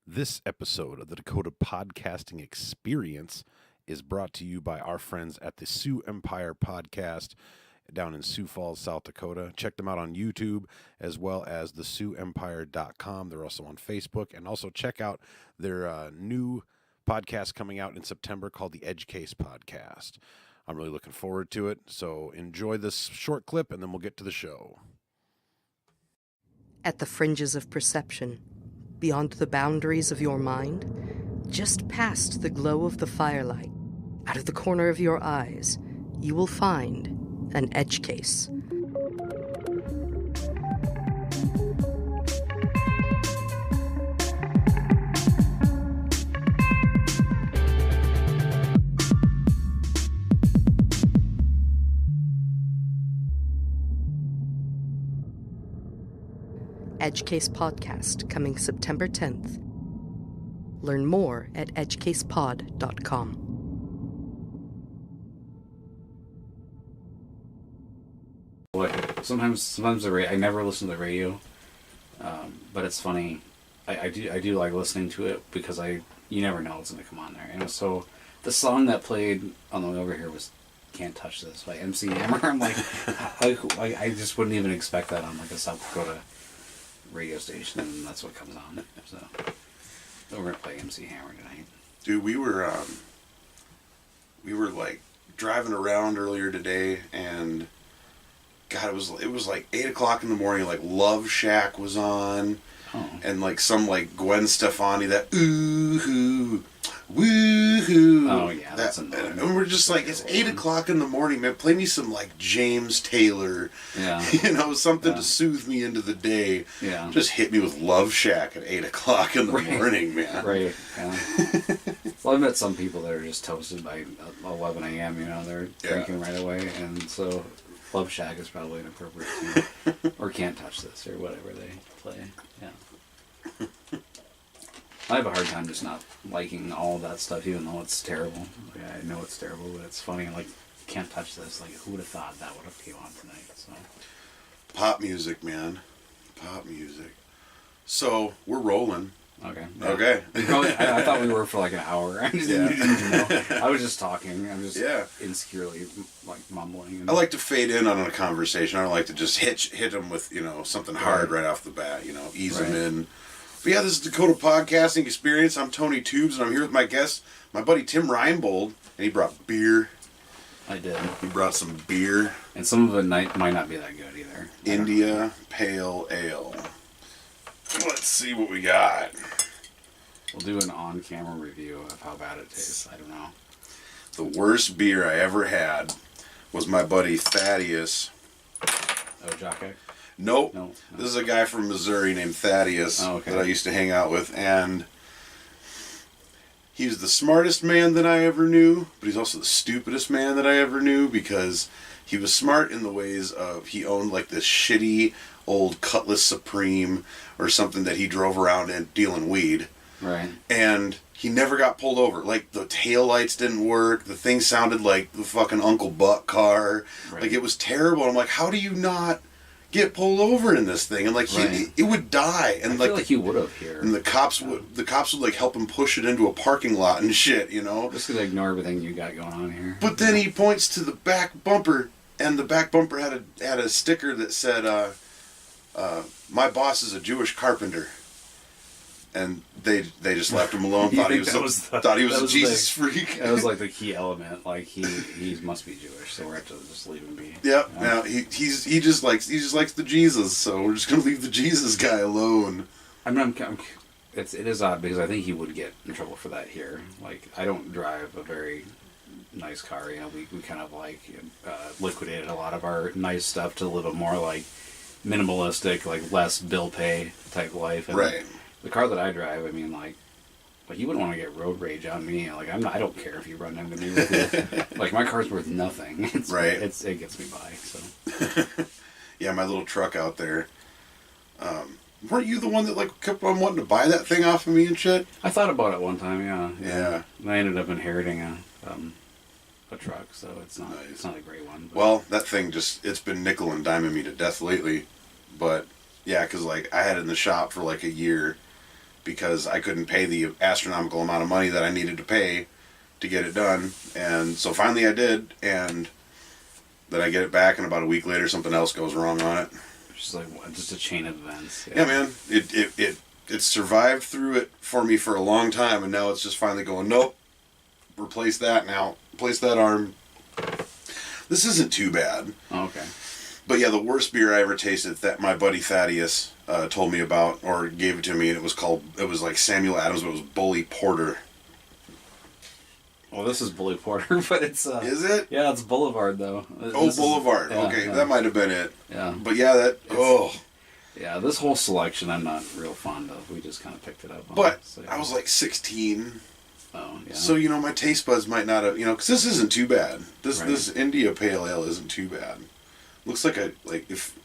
This episode of the Dakota Podcasting Experience is brought to you by our friends at the Sioux Empire Podcast down in Sioux Falls, South Dakota. Check them out on YouTube as well as the SiouxEmpire.com. They're also on Facebook. And also check out their new podcast coming out in September called the Edge Case Podcast. I'm really looking forward to it. So enjoy this short clip and then we'll get to the show. At the fringes of perception, beyond the boundaries of your mind, just past the glow of the firelight, out of the corner of your eyes, you will find an edge case. Edge Case Podcast, coming September 10th. Learn more at edgecasepod.com. Sometimes I never listen to the radio, but it's funny. I do like listening to it because you never know what's gonna come on there. And so the song that played on the way over here was "Can't Touch This" by MC Hammer. I'm like, I just wouldn't even expect that on like a South Dakota radio station, and that's what comes on. So we're gonna play MC Hammer tonight. Dude, we were like driving around earlier today, and God, it was like 8 o'clock in the morning. Like Love Shack was on, and like some like Gwen Stefani, that ooh-hoo, woo-hoo. Oh yeah, that's annoying. And we're just like, it's 8 o'clock in the morning, man. Play me some like James Taylor, something to soothe me into the day. Yeah, just hit me with Love Shack at 8 o'clock in the morning, man. Right. Yeah. Well, I've met some people that are just toasted by 11 a.m. They're drinking right away, and so Love Shack is probably an appropriate tune. Or Can't Touch This, or whatever they play. Yeah. I have a hard time just not liking all of that stuff, even though it's terrible. Like, I know it's terrible, but it's funny. Like, Can't Touch This. Like, who would have thought that would have came on tonight? So, pop music, man. Pop music. So we're rolling. Okay. Yeah. Okay. I thought we were for like an hour. I just didn't even know. I was just talking. I'm just insecurely like mumbling. I like to fade in on a conversation. I don't like to just hit them with something hard right off the bat. Ease them in. But yeah, this is Dakota Podcasting Experience. I'm Tony Tubes, and I'm here with my guest, my buddy Tim Reinbold, and he brought beer. I did. He brought some beer. And some of it might not be that good either. India Pale Ale. Let's see what we got. We'll do an on-camera review of how bad it tastes. I don't know. The worst beer I ever had was my buddy Thaddeus. Oh, Jockey? Nope. No. This is a guy from Missouri named Thaddeus that I used to hang out with, and he's the smartest man that I ever knew, but he's also the stupidest man that I ever knew, because he was smart in the ways of he owned like this shitty old Cutlass Supreme or something that he drove around and dealing weed. Right. And he never got pulled over. Like, the taillights didn't work. The thing sounded like the fucking Uncle Buck car. Right. Like, it was terrible. I'm like, how do you not get pulled over in this thing? And like, it would die. And I feel like he would have here. And the cops would like help him push it into a parking lot and shit, Just to ignore everything you got going on here. But then he points to the back bumper, and the back bumper had a sticker that said, "My boss is a Jewish carpenter." And they just left him alone. Thought he was a Jesus freak. That was like the key element. Like he must be Jewish, so we're have to just leave him be. Yep. Yeah. Now he just likes the Jesus, so we're just gonna leave the Jesus guy alone. It is odd because I think he would get in trouble for that here. Like, I don't drive a very nice car. We kind of like liquidated a lot of our nice stuff to live a more like minimalistic, like less bill pay type life. And right. The car that I drive, I mean, like you wouldn't want to get road rage on me. Like, I don't care if you run into me with your, like, my car's worth nothing. Right. It gets me by. So. Yeah, my little truck out there. Weren't you the one that like kept on wanting to buy that thing off of me and shit? I thought about it one time. Yeah. And I ended up inheriting a truck, so it's not a great one. But. Well, that thing it's been nickel and diming me to death lately. But yeah, because like I had it in the shop for like a year, because I couldn't pay the astronomical amount of money that I needed to pay to get it done. And so finally I did, and then I get it back, and about a week later something else goes wrong on it. Just like just a chain of events. Yeah, man. It survived through it for me for a long time, and now it's just finally going, nope, replace that now. Replace that arm. This isn't too bad. Oh, okay. But yeah, the worst beer I ever tasted that my buddy Thaddeus told me about, or gave it to me, and it was like Samuel Adams, but it was Bully Porter. Well, this is Bully Porter, but it's... Is it? Yeah, it's Boulevard, though. Boulevard. Yeah, okay, yeah. that might have been it. Yeah. But yeah, Yeah, this whole selection I'm not real fond of. We just kind of picked it up. But so, yeah. I was like 16. Oh, yeah. So, my taste buds might not have, because this isn't too bad. This Right. this India Pale Ale isn't too bad. Looks like it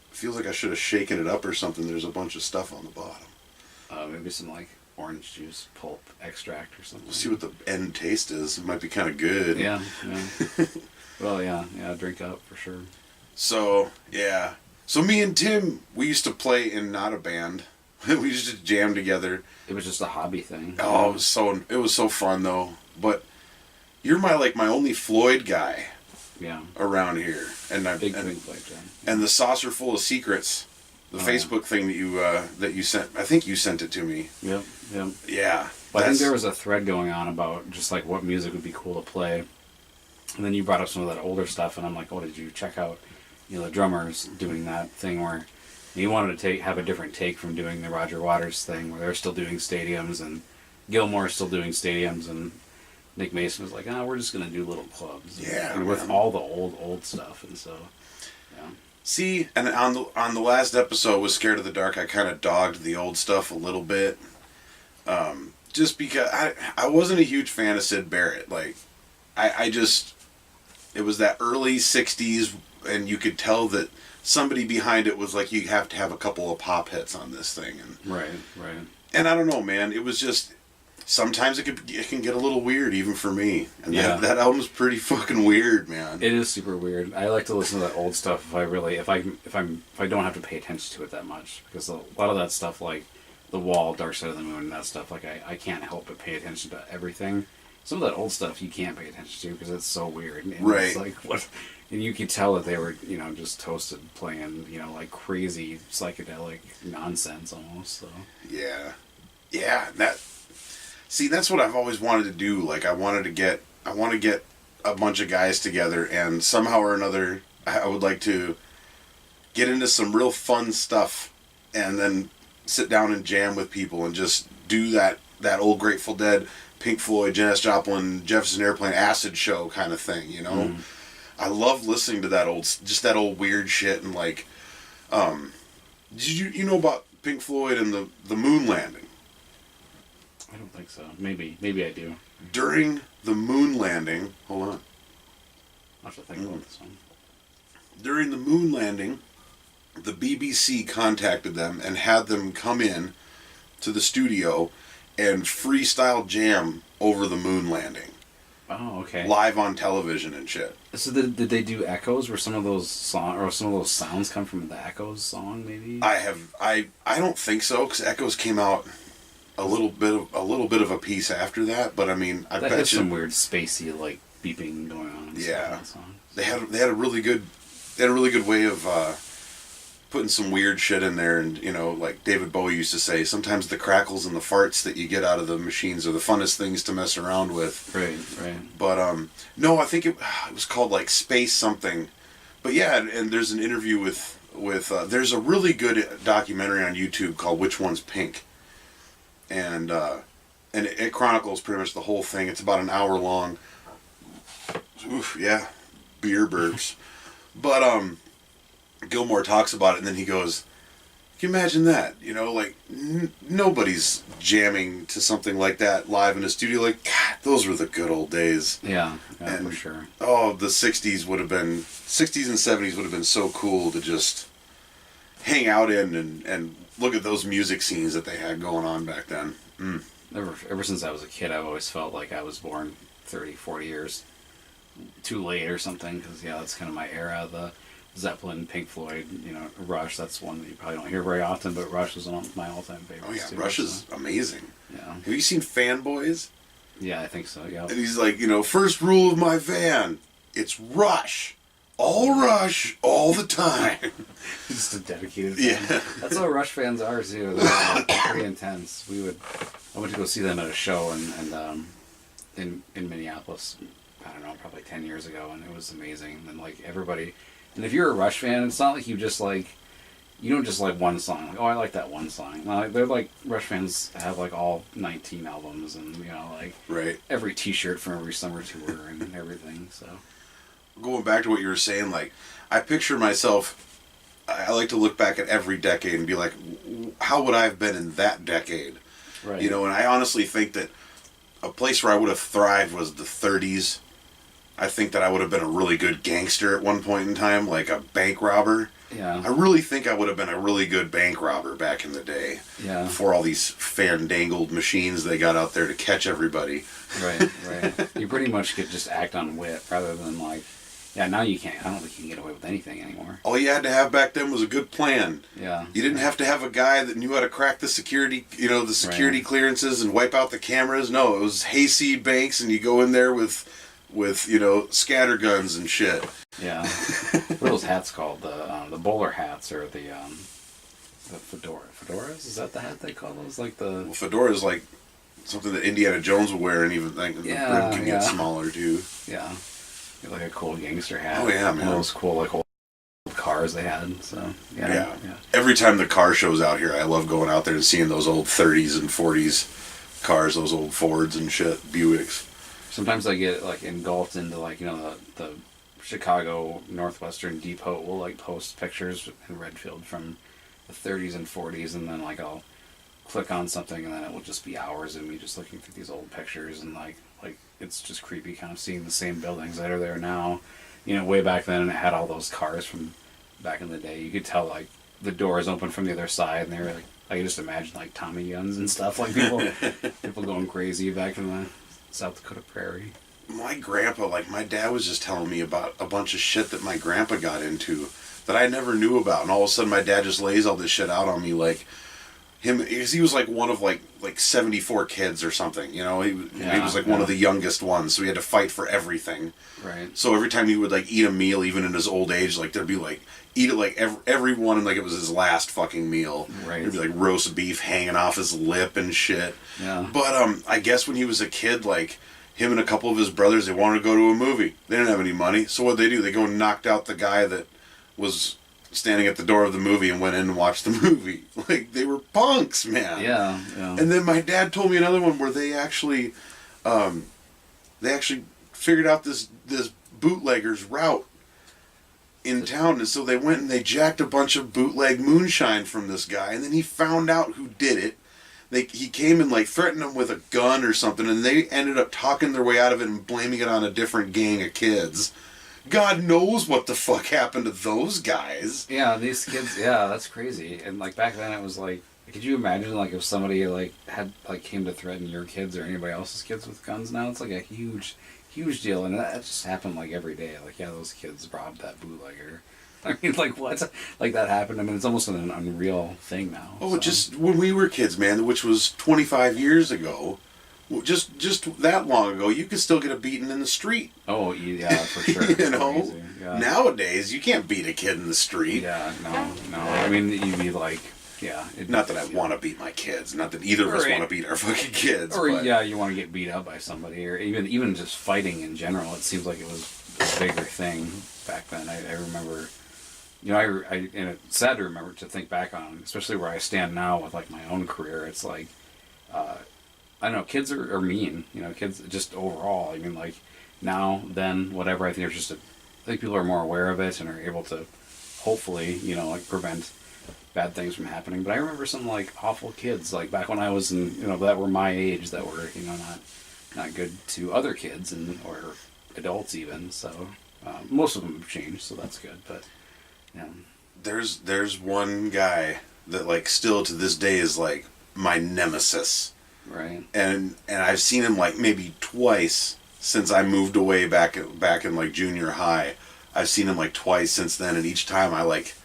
feels like I should have shaken it up or something. There's a bunch of stuff on the bottom. Maybe some, like, orange juice pulp extract or something. We'll see what the end taste is. It might be kind of good. Yeah. Well, yeah, drink up for sure. So, yeah. So me and Tim, we used to play in not a band. We used to jam together. It was just a hobby thing. Oh, it was so fun though. But you're my only Floyd guy Yeah. around here, and Big Floyd Jam. and the Saucer Full of Secrets, the Facebook thing that you sent. I think you sent it to me. Yep. Yeah. Well, I think there was a thread going on about just like what music would be cool to play, and then you brought up some of that older stuff, and I'm like, oh, did you check out, the drummers doing that thing where you wanted to have a different take from doing the Roger Waters thing, where they're still doing stadiums, and Gilmore's still doing stadiums, and Nick Mason was like, we're just gonna do little clubs, and with all the old stuff, and so, yeah. See, and on the last episode with Scared of the Dark, I kind of dogged the old stuff a little bit, just because I wasn't a huge fan of Sid Barrett. Like, I just, it was that early '60s, and you could tell that somebody behind it was like, you have to have a couple of pop hits on this thing, and Right. And I don't know, man. It was just, sometimes it can get a little weird even for me, and that album's pretty fucking weird, man. It is super weird. I like to listen to that old stuff if I don't have to pay attention to it that much, because a lot of that stuff, like The Wall, Dark Side of the Moon, and that stuff, like I can't help but pay attention to everything. Some of that old stuff you can't pay attention to because it's so weird. And right. It's like what, and you could tell that they were just toasted playing like crazy psychedelic nonsense almost. So yeah. That's what I've always wanted to do. Like, I want to get a bunch of guys together, and somehow or another, I would like to get into some real fun stuff, and then sit down and jam with people and just do that old Grateful Dead, Pink Floyd, Janis Joplin, Jefferson Airplane, acid show kind of thing, I love listening to that old weird shit, and like, did you know about Pink Floyd and the moon landing? I don't think so. Maybe I do. During the moon landing, hold on. I'll have to think about this one. During the moon landing, the BBC contacted them and had them come in to the studio and freestyle jam over the moon landing. Oh, okay. Live on television and shit. So did they do echoes? Were some of those sounds come from the Echoes song? Maybe. I don't think so, because Echoes came out a little bit of a piece after that. But I mean, I bet has you some weird spacey like beeping going on. Yeah. In that song. They had a really good way of putting some weird shit in there, and like David Bowie used to say, sometimes the crackles and the farts that you get out of the machines are the funnest things to mess around with. Right. But no, I think it was called like Space something. But yeah, and there's an interview with there's a really good documentary on YouTube called Which One's Pink, and it chronicles pretty much the whole thing. It's about an hour long. Oof, yeah, beer burps. But Gilmore talks about it, and then he goes, can you imagine that? Like, nobody's jamming to something like that live in a studio. Like, God, those were the good old days. Yeah, and, for sure. Oh, the 60s and 70s would have been so cool to just hang out in and look at those music scenes that they had going on back then. Ever since I was a kid, I've always felt like I was born 30, 40 years too late or something, because that's kind of my era. Zeppelin, Pink Floyd, Rush. That's one that you probably don't hear very often, but Rush was one of my all-time favorites. Oh yeah, too, Rush is amazing. Yeah. Have you seen Fanboys? Yeah, I think so. Yeah. And he's like, first rule of my van, it's Rush. All Rush, all the time. Just a dedicated fan. Yeah. That's how Rush fans are too. They're pretty intense. I went to go see them at a show in Minneapolis. I don't know, probably 10 years ago, and it was amazing. And like everybody, and if you're a Rush fan, it's not like you don't just like one song. Like, oh, I like that one song. Like, they're like Rush fans have like all 19 albums, and like right. every T-shirt from every summer tour and everything. So. Going back to what you were saying, like, I picture myself, I like to look back at every decade and be like, how would I have been in that decade? Right. And I honestly think that a place where I would have thrived was the 30s. I think that I would have been a really good gangster at one point in time, like a bank robber. Yeah. I really think I would have been a really good bank robber back in the day. Yeah. Before all these fandangled machines they got out there to catch everybody. Right. You pretty much could just act on wit rather than like... Yeah, now you can't. I don't think you can get away with anything anymore. All you had to have back then was a good plan. Yeah. You didn't have to have a guy that knew how to crack the security, Right. clearances and wipe out the cameras. No, it was hayseed banks, and you go in there with scatter guns and shit. Yeah. What are those hats called? The bowler hats or the fedoras? Is that the hat they call those? Like the... Well, fedora is like something that Indiana Jones would wear, and even the brim can get smaller too. Yeah. Like a cool gangster hat. Oh yeah, man. One of those cool like old cars they had. So yeah. Every time the car shows out here, I love going out there and seeing those old 30s and 40s cars, those old Fords and shit, Buicks. Sometimes I get like engulfed into like the Chicago Northwestern Depot will like post pictures in Redfield from the 30s and 40s, and then like I'll click on something and then it will just be hours of me just looking through these old pictures, and like it's just creepy kind of seeing the same buildings that are there now. Way back then, and it had all those cars from back in the day. You could tell like the doors open from the other side, and they were like, I could just imagine like Tommy guns and stuff, like people going crazy back in the South Dakota prairie. My grandpa, like my dad was just telling me about a bunch of shit that my grandpa got into that I never knew about, and all of a sudden my dad just lays all this shit out on me, like because he was like one of like 74 kids or something, he was like one of the youngest ones, so he had to fight for everything. Right. So every time he would like eat a meal, even in his old age, like there'd be like eat it like every one, and like it was his last fucking meal. Right. There'd be like roast beef hanging off his lip and shit. Yeah. But I guess when he was a kid, like him and a couple of his brothers, they wanted to go to a movie. They didn't have any money, so what'd they do? They go and knocked out the guy that was standing at the door of the movie and went in and watched the movie. Like, they were punks, man. Yeah. And then my dad told me another one where they actually figured out this bootlegger's route in town, and so they went and they jacked a bunch of bootleg moonshine from this guy, and then he found out who did it. He came and like threatened them with a gun or something, and they ended up talking their way out of it and blaming it on a different gang of kids. God knows what the fuck happened to those guys. Yeah, these kids. Yeah, that's crazy. And like back then, it was like, could you imagine like if somebody like had like came to threaten your kids or anybody else's kids with guns? Now it's like a huge deal, and that just happened like every day. Like, yeah, those kids robbed that bootlegger. I mean, like what? Like that happened. I mean, it's almost an unreal thing now. Oh, so. Just when we were kids, man, which was 25 years ago. Just that long ago, you could still get a beating in the street. Oh, yeah, for sure. Yeah. Nowadays, you can't beat a kid in the street. Yeah, no. I mean, you'd be like, yeah. Not that I want to beat my kids. Not that either of us want to beat our fucking kids. Or, yeah, you want to get beat up by somebody. Or even just fighting in general. It seems like it was a bigger thing back then. I remember... and it's sad to remember to think back on, especially where I stand now with, like, my own career. It's like... I don't know, kids are mean, kids just overall. I mean, like, now, then, whatever, I think I think people are more aware of it and are able to, hopefully, like, prevent bad things from happening. But I remember some, like, awful kids, like, back when I was in, that were my age, that were, not good to other kids, or adults even, so, most of them have changed, so that's good, but, yeah. There's one guy that, like, still to this day is, like, my nemesis. Right. And I've seen him like maybe twice since I moved away back in like junior high. I've seen him like twice since then, and each time I like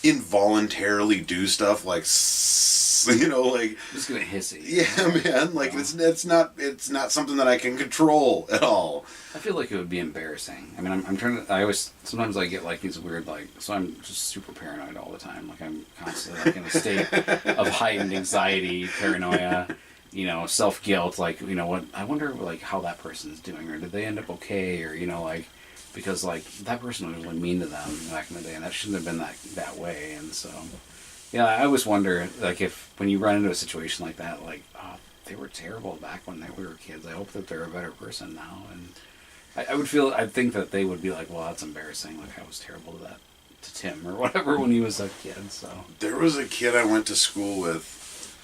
involuntarily do stuff like, like just gonna hiss at you. Yeah, man. Like it's not something that I can control at all. I feel like it would be embarrassing. I mean, I'm trying to. Sometimes I get like these weird so I'm just super paranoid all the time. Like I'm constantly like in a state of heightened anxiety, paranoia, self guilt. Like what I wonder like how that person's doing, or did they end up okay, or because like that person was really mean to them back in the day, and that shouldn't have been that way. And so, yeah, I always wonder like if when you run into a situation like that, like they were terrible back when we were kids. I hope that they're a better person now. And I think that they would be like, well, that's embarrassing. Like I was terrible to Tim or whatever when he was a kid. So there was a kid I went to school with,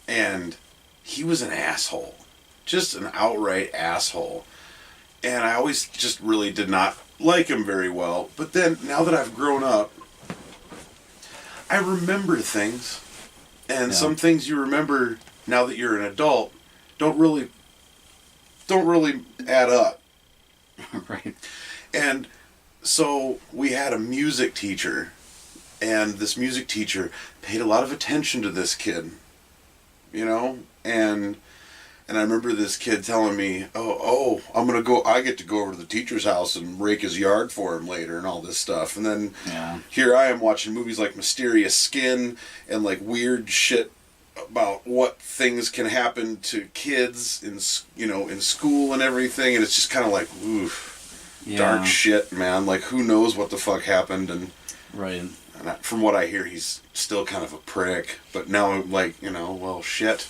and he was an asshole, just an outright asshole. And I always just really did not like him very well. But then, now that I've grown up, I remember things. And some things you remember now that you're an adult don't really add up. Right. And so we had a music teacher. And this music teacher paid a lot of attention to this kid. And I remember this kid telling me, I get to go over to the teacher's house and rake his yard for him later and all this stuff. And then here I am watching movies like Mysterious Skin and like weird shit about what things can happen to kids in school and everything. And it's just kind of like, oof, dark shit, man. Like who knows what the fuck happened. And right. And from what I hear, he's still kind of a prick. But now I'm like, well, shit.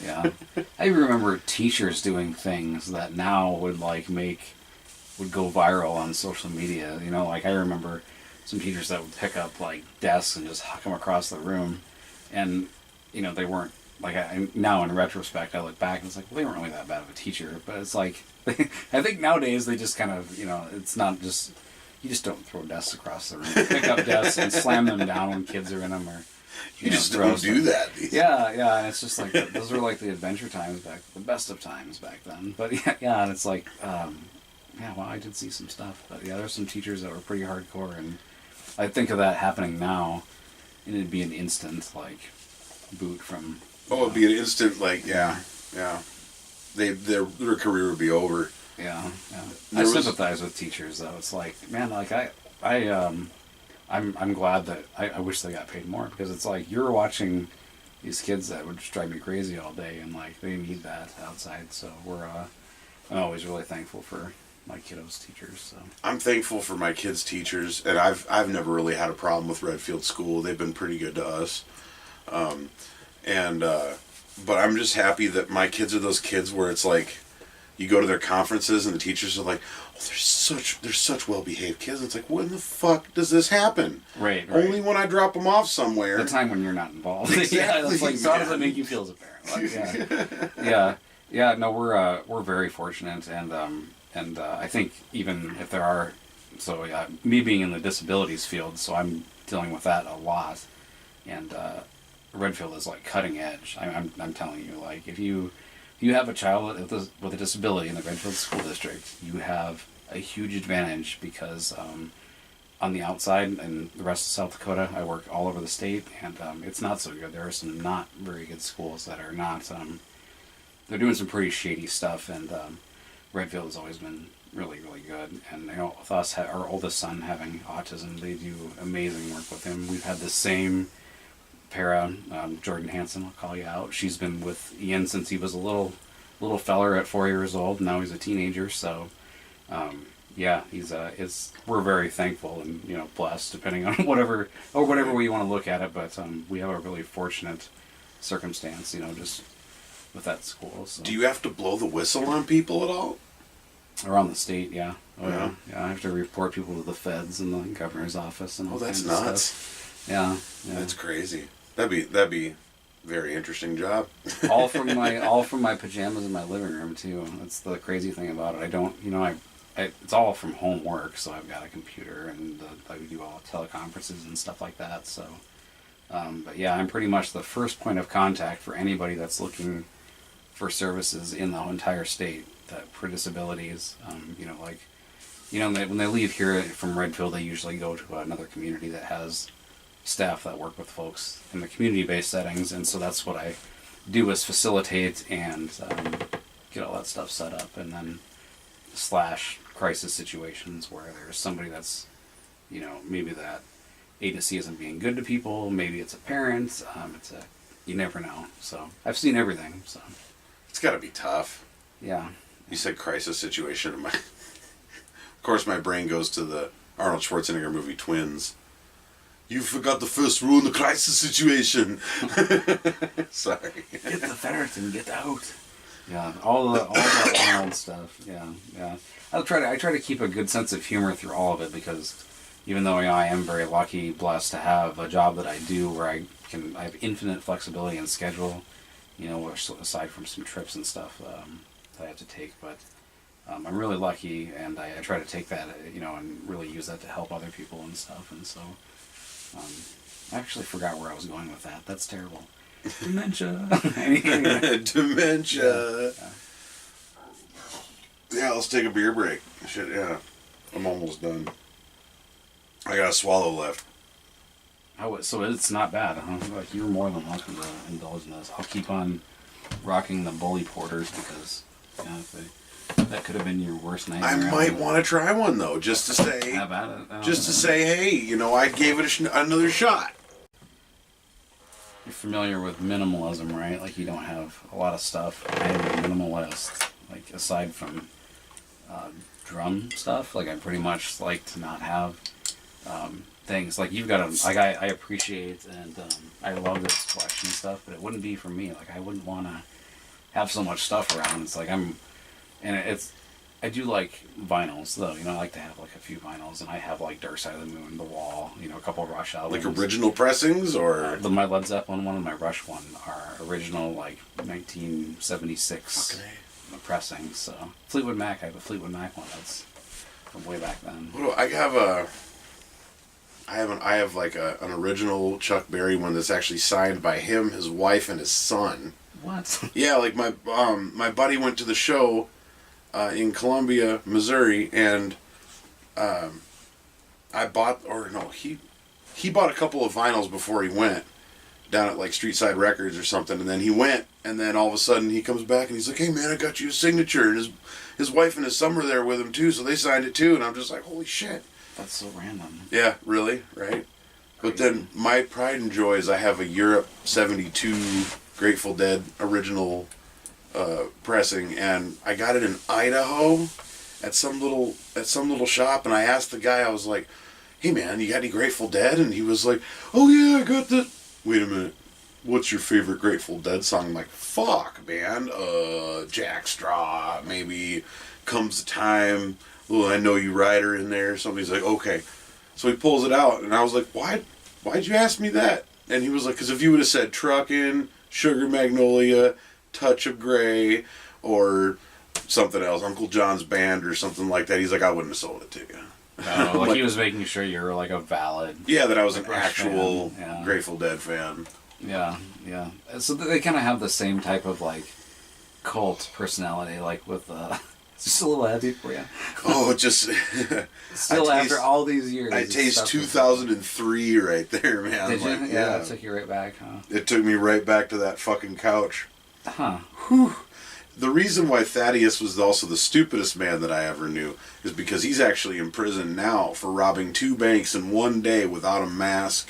Yeah, I remember teachers doing things that now would go viral on social media. Like I remember some teachers that would pick up like desks and just huck them across the room, and they weren't like. Now in retrospect, I look back and it's like, well, they weren't really that bad of a teacher. But it's like, I think nowadays they just kind of it's not just you just don't throw desks across the room. You pick up desks and slam them down when kids are in them, or you just don't do that. Yeah, and it's just like those were like the adventure times the best of times back then. But yeah, and it's like, I did see some stuff. But yeah, there's some teachers that were pretty hardcore, and I think of that happening now, and it'd be an instant like boot from. Oh, it'd be an instant like yeah. Their career would be over. Yeah. I sympathize with teachers though. It's like, man, like I'm glad that I wish they got paid more, because it's like you're watching these kids that would just drive me crazy all day, and like they need that outside. So I'm always really thankful for my kiddos' teachers. So I'm thankful for my kids' teachers, and I've never really had a problem with Redfield School. They've been pretty good to us, but I'm just happy that my kids are those kids where it's like you go to their conferences and the teachers are like, they're such well-behaved kids. It's like, when the fuck does this happen? Right. Only when I drop them off somewhere. The time when you're not involved. Exactly, yeah, it's like, so how does that make you feel as a parent? Like, yeah. No, we're very fortunate, and I think even if there are, me being in the disabilities field, so I'm dealing with that a lot, and Redfield is like cutting edge. I'm telling you, like if you have a child with a disability in the Redfield School District, you have a huge advantage, because on the outside and the rest of South Dakota, I work all over the state, and it's not so good. There are some not very good schools that are not, they're doing some pretty shady stuff, and Redfield has always been really, really good. And with us, our oldest son having autism, they do amazing work with him. We've had the same para, Jordan Hansen, I'll call you out. She's been with Ian since he was a little feller at 4 years old. Now he's a teenager. So, we're very thankful and blessed, depending on whatever way you want to look at it. But we have a really fortunate circumstance, just with that school. So. Do you have to blow the whistle on people at all? Around the state, yeah. Oh yeah. I have to report people to the feds and the governor's office and all that's kinds nuts. of stuff. Yeah. That's crazy. That'd be a very interesting job. all from my pajamas in my living room too. That's the crazy thing about it. I don't, it's all from home work, so I've got a computer and I do all teleconferences and stuff like that. So, but yeah, I'm pretty much the first point of contact for anybody that's looking for services in the entire state that for disabilities. you know, when they leave here from Redfield, they usually go to another community that has staff that work with folks in the community-based settings, and so that's what I do, is facilitate and get all that stuff set up, and then / crisis situations where there's somebody that's, you know, maybe that agency isn't being good to people, maybe it's a parent, you never know. So I've seen everything. So it's got to be tough. Yeah. You said crisis situation. Of course, my brain goes to the Arnold Schwarzenegger movie Twins. You forgot the first rule in the crisis situation. Sorry. Get the ferret and get out. Yeah, all that Arnold stuff. Yeah. I try to keep a good sense of humor through all of it, because even though, you know, I am very lucky, blessed to have a job that I do where I have infinite flexibility in schedule, you know, aside from some trips and stuff that I have to take, but I'm really lucky, and I try to take that, you know, and really use that to help other people and stuff, and so I actually forgot where I was going with that. That's terrible. Dementia. Dementia. Yeah, let's take a beer break. Shit, yeah. I'm almost done. I got a swallow left. So it's not bad, huh? Like, you're more than welcome to indulge in this. I'll keep on rocking the bully porters, because, yeah, that could have been your worst nightmare. I might want to try one, though, just to say... How about it? Just to say, hey, you know, I gave it another shot. You're familiar with minimalism, right? Like, you don't have a lot of stuff. I am a minimalist. Like, aside from drum stuff, like, I pretty much like to not have things. Like, you've got I appreciate and I love this collection stuff, but it wouldn't be for me. Like, I wouldn't want to have so much stuff around. It's like I do like vinyls, though. You know, I like to have, like, a few vinyls, and I have, like, Dark Side of the Moon, The Wall, you know, a couple of Rush albums. Like original pressings, or? My Led Zeppelin one and my Rush one are original, like, 1976 pressings. So Fleetwood Mac, I have a Fleetwood Mac one that's from way back then. I have like an original Chuck Berry one that's actually signed by him, his wife, and his son. What? Yeah, like my buddy went to the show in Columbia, Missouri, and he bought a couple of vinyls before he went down at like Street Side Records or something, and then he went, and then all of a sudden he comes back and he's like, "Hey man, I got you a signature," and his wife and his son were there with him too, so they signed it too, and I'm just like, holy shit. That's so random. Yeah, really, right? But then my pride and joy is I have a Europe '72 Grateful Dead original pressing, and I got it in Idaho at some little shop, and I asked the guy, I was like, "Hey man, you got any Grateful Dead?" And he was like, "Oh yeah, I got the." Wait a minute, what's your favorite Grateful Dead song? I'm like, fuck man, Jack Straw, maybe Comes the Time, little I Know You Rider in there. Somebody's like, okay, so he pulls it out, and I was like, why'd you ask me that? And he was like, because if you would have said Truckin', Sugar Magnolia, Touch of Grey, or something else, Uncle John's Band or something like that, he's like, I wouldn't have sold it to you. No, like he was making sure you were like a valid... Yeah, that I was an actual fan. Yeah. Grateful Dead fan. Yeah. So they kind of have the same type of like cult personality, like with... It's just a little heavy for you. Oh, just... Still after all these years. I taste 2003 right there, man. Did you? Like, Yeah, it took you right back, huh? It took me right back to that fucking couch. Huh. Whew. The reason why Thaddeus was also the stupidest man that I ever knew is because he's actually in prison now for robbing 2 banks in one day without a mask.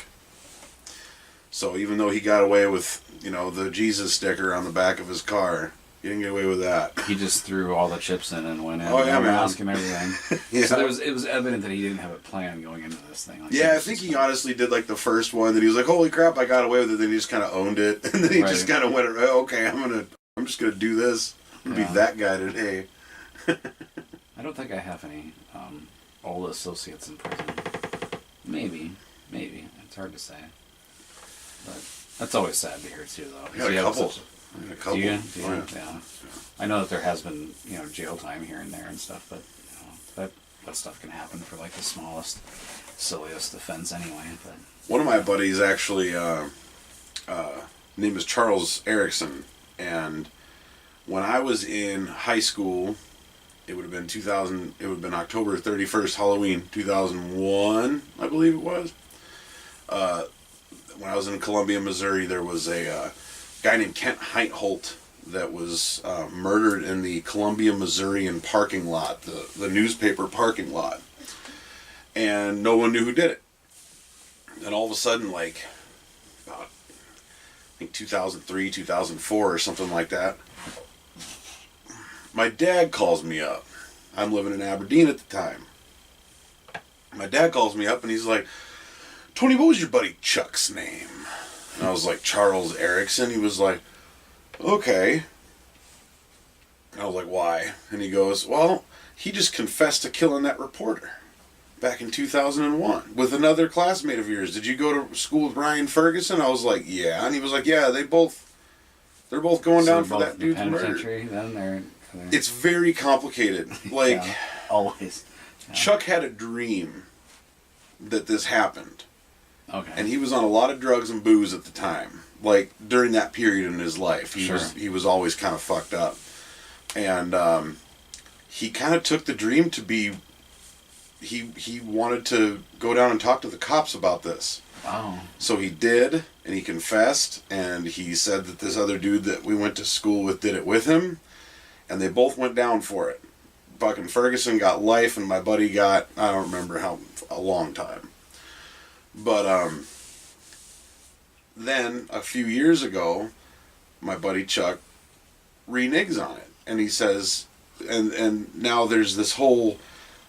So even though he got away with, the Jesus sticker on the back of his car, he didn't get away with that. He just threw all the chips in and went in. Oh, yeah, man. Mask and everything. Yeah. So it was evident that he didn't have a plan going into this thing. Like, yeah, I think he honestly did like the first one. Then he was like, "Holy crap, I got away with it." Then he just kind of owned it, and then he just kind of went, "Oh, okay, I'm just gonna do this. I'm gonna be that guy today." I don't think I have any old associates in prison. Maybe. It's hard to say. But that's always sad to hear too, though. I got a couple. Do you? Oh, Yeah. I know that there has been, jail time here and there and stuff, but that stuff can happen for like the smallest, silliest offense anyway. But one of my buddies actually, name is Charles Erickson, and when I was in high school, it would have been 2000. It would have been October 31st, Halloween 2001, I believe it was. When I was in Columbia, Missouri, there was a guy named Kent Heitholt that was murdered in the Columbia, Missourian parking lot, the newspaper parking lot. And no one knew who did it. And all of a sudden, like, about, I think 2003, 2004 or something like that, my dad calls me up. I'm living in Aberdeen at the time. My dad calls me up and he's like, Tony, what was your buddy Chuck's name? And I was like, Charles Erickson. He was like, okay. I was like, why? And he goes, well, he just confessed to killing that reporter back in 2001 with another classmate of yours. Did you go to school with Ryan Ferguson? I was like, yeah. And he was like, yeah, they're both going down for that dude's murder. Then It's very complicated. Like, yeah, always. Yeah. Chuck had a dream that this happened. Okay. And he was on a lot of drugs and booze at the time. Like, during that period in his life. He was always kind of fucked up. And he kind of took the dream to be... He wanted to go down and talk to the cops about this. Wow. So he did, and he confessed, and he said that this other dude that we went to school with did it with him, and they both went down for it. Fucking Ferguson got life, and my buddy got, I don't remember how, a long time. But then, a few years ago, my buddy Chuck reneges on it, and he says, and now there's this whole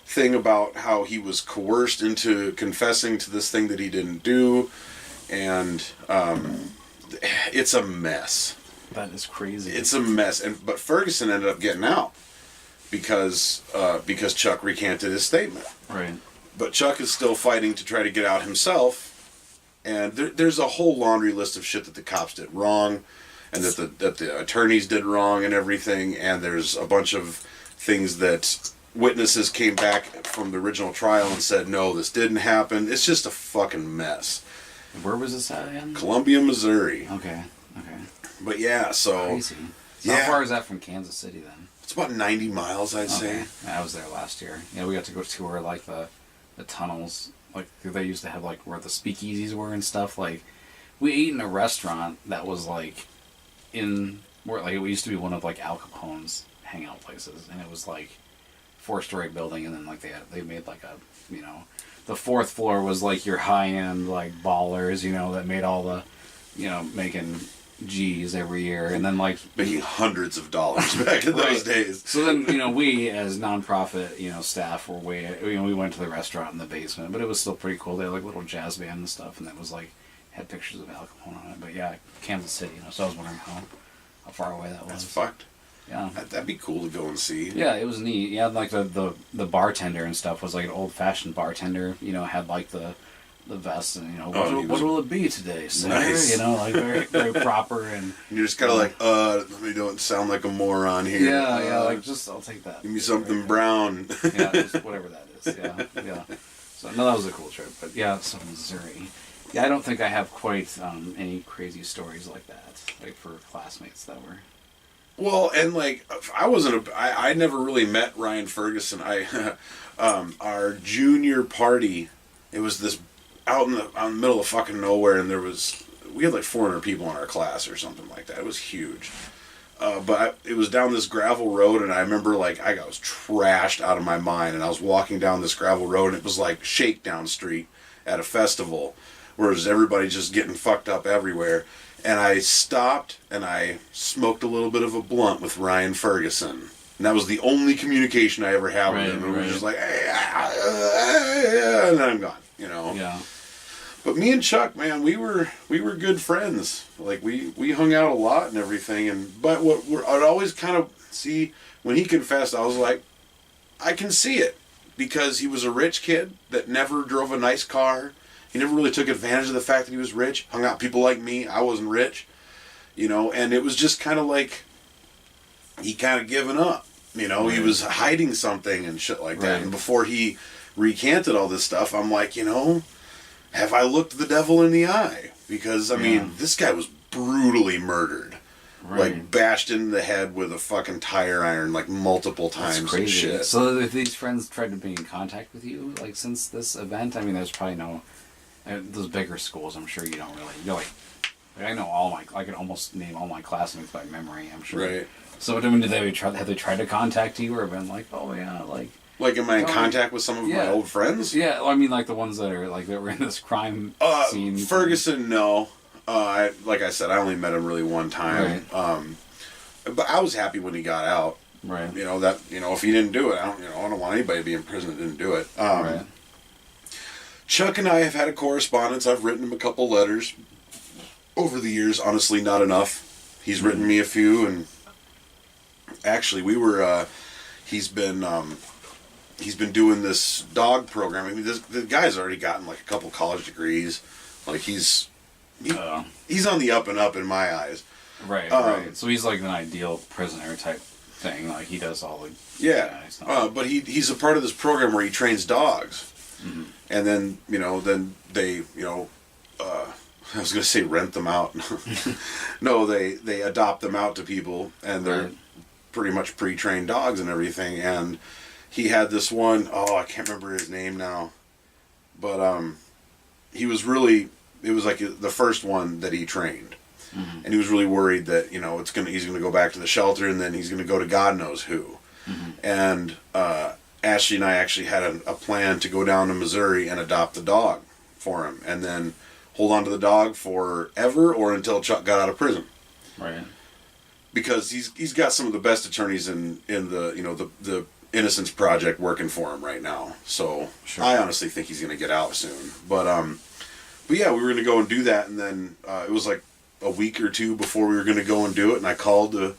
thing about how he was coerced into confessing to this thing that he didn't do, and it's a mess. That is crazy. It's a mess, but Ferguson ended up getting out because Chuck recanted his statement. Right. But Chuck is still fighting to try to get out himself, and there's a whole laundry list of shit that the cops did wrong, and that the attorneys did wrong and everything, and there's a bunch of things that witnesses came back from the original trial and said, no, this didn't happen. It's just a fucking mess. Where was this at again? Columbia, Missouri. Okay. But yeah, so... Crazy. So how far is that from Kansas City then? It's about 90 miles, I'd say. Yeah, I was there last year. Yeah, we got to go tour like the tunnels. Like they used to have like where the speakeasies were and stuff. Like we ate in a restaurant that was like in where like it used to be one of like Al Capone's hangout places, and it was like 4-story building, and then like they made like a, you know, the 4th floor was like your high end like ballers, you know, that made all the, you know, making G's every year, and then like making hundreds of dollars back in those days. So then, you know, we as nonprofit, you know, staff were we went to the restaurant in the basement, but it was still pretty cool. They had like little jazz band and stuff, and that was like had pictures of Al Capone on it. But yeah, Kansas City, you know, so I was wondering how far away that was. That's fucked. Yeah, that'd be cool to go and see. Yeah, it was neat. Yeah, like the bartender and stuff was like an old fashioned bartender. You know, had like the vest and, you know, what will it be today, sir? Nice. You know, like very very proper, and you're just kind of like, let me don't sound like a moron here. Yeah, like just I'll take that. Give me something brown. Yeah, just whatever that is. Yeah. So no, that was a cool trip. But yeah, so Missouri. Yeah, I don't think I have quite any crazy stories like that, like for classmates that were. Well, and like I never really met Ryan Ferguson. Our junior party, it was this out in the middle of fucking nowhere, and we had like 400 people in our class or something like that. It was huge. But it was down this gravel road, and I remember like I was trashed out of my mind, and I was walking down this gravel road, and it was like Shakedown Street at a festival, whereas everybody's just getting fucked up everywhere. And I stopped and I smoked a little bit of a blunt with Ryan Ferguson. And that was the only communication I ever had with him. It was just like, hey, and then I'm gone, you know. Yeah. But me and Chuck, man, we were good friends. Like we hung out a lot and everything. But I'd always kind of see when he confessed, I was like, I can see it, because he was a rich kid that never drove a nice car. He never really took advantage of the fact that he was rich. Hung out with people like me. I wasn't rich, you know. And it was just kind of like he kind of given up, you know. Right. He was hiding something and shit like that. And before he recanted all this stuff, I'm like, you know, have I looked the devil in the eye? Because I mean, this guy was brutally murdered. like bashed in the head with a fucking tire iron like multiple times. That's crazy. And shit. So if these friends tried to be in contact with you, like since this event, I mean, there's probably no those bigger schools. I'm sure you don't really. You're like I know I could almost name all my classmates by memory. I'm sure. Right. So I mean, have they tried to contact you or been like, oh yeah, like. Like, am I in contact with some of my old friends? Yeah, I mean, like the ones that are like that were in this crime scene. Ferguson, no. Like I said, I only met him really one time. Right. But I was happy when he got out. Right. If he didn't do it, I don't want anybody to be in prison that didn't do it. Right. Chuck and I have had a correspondence. I've written him a couple letters over the years. Honestly, not enough. He's written me a few, and actually, he's been doing this dog program. I mean, the guy's already gotten like a couple college degrees. Like he's on the up and up in my eyes. Right, right. So he's like an ideal prisoner type thing. Like he does all the but he's a part of this program where he trains dogs, and then they I was gonna say rent them out. No, they adopt them out to people, and they're pretty much pre-trained dogs and everything. And he had this one, I can't remember his name now, but he was really, it was like the first one that he trained. And he was really worried that, he's going to go back to the shelter and then he's going to go to God knows who. And Ashley and I actually had a plan to go down to Missouri and adopt the dog for him and then hold on to the dog forever or until Chuck got out of prison. Right. Because he's got some of the best attorneys in the Innocence Project working for him right now. So I honestly think he's going to get out soon. But yeah, we were going to go and do that, and then it was like a week or two before we were going to go and do it, and I called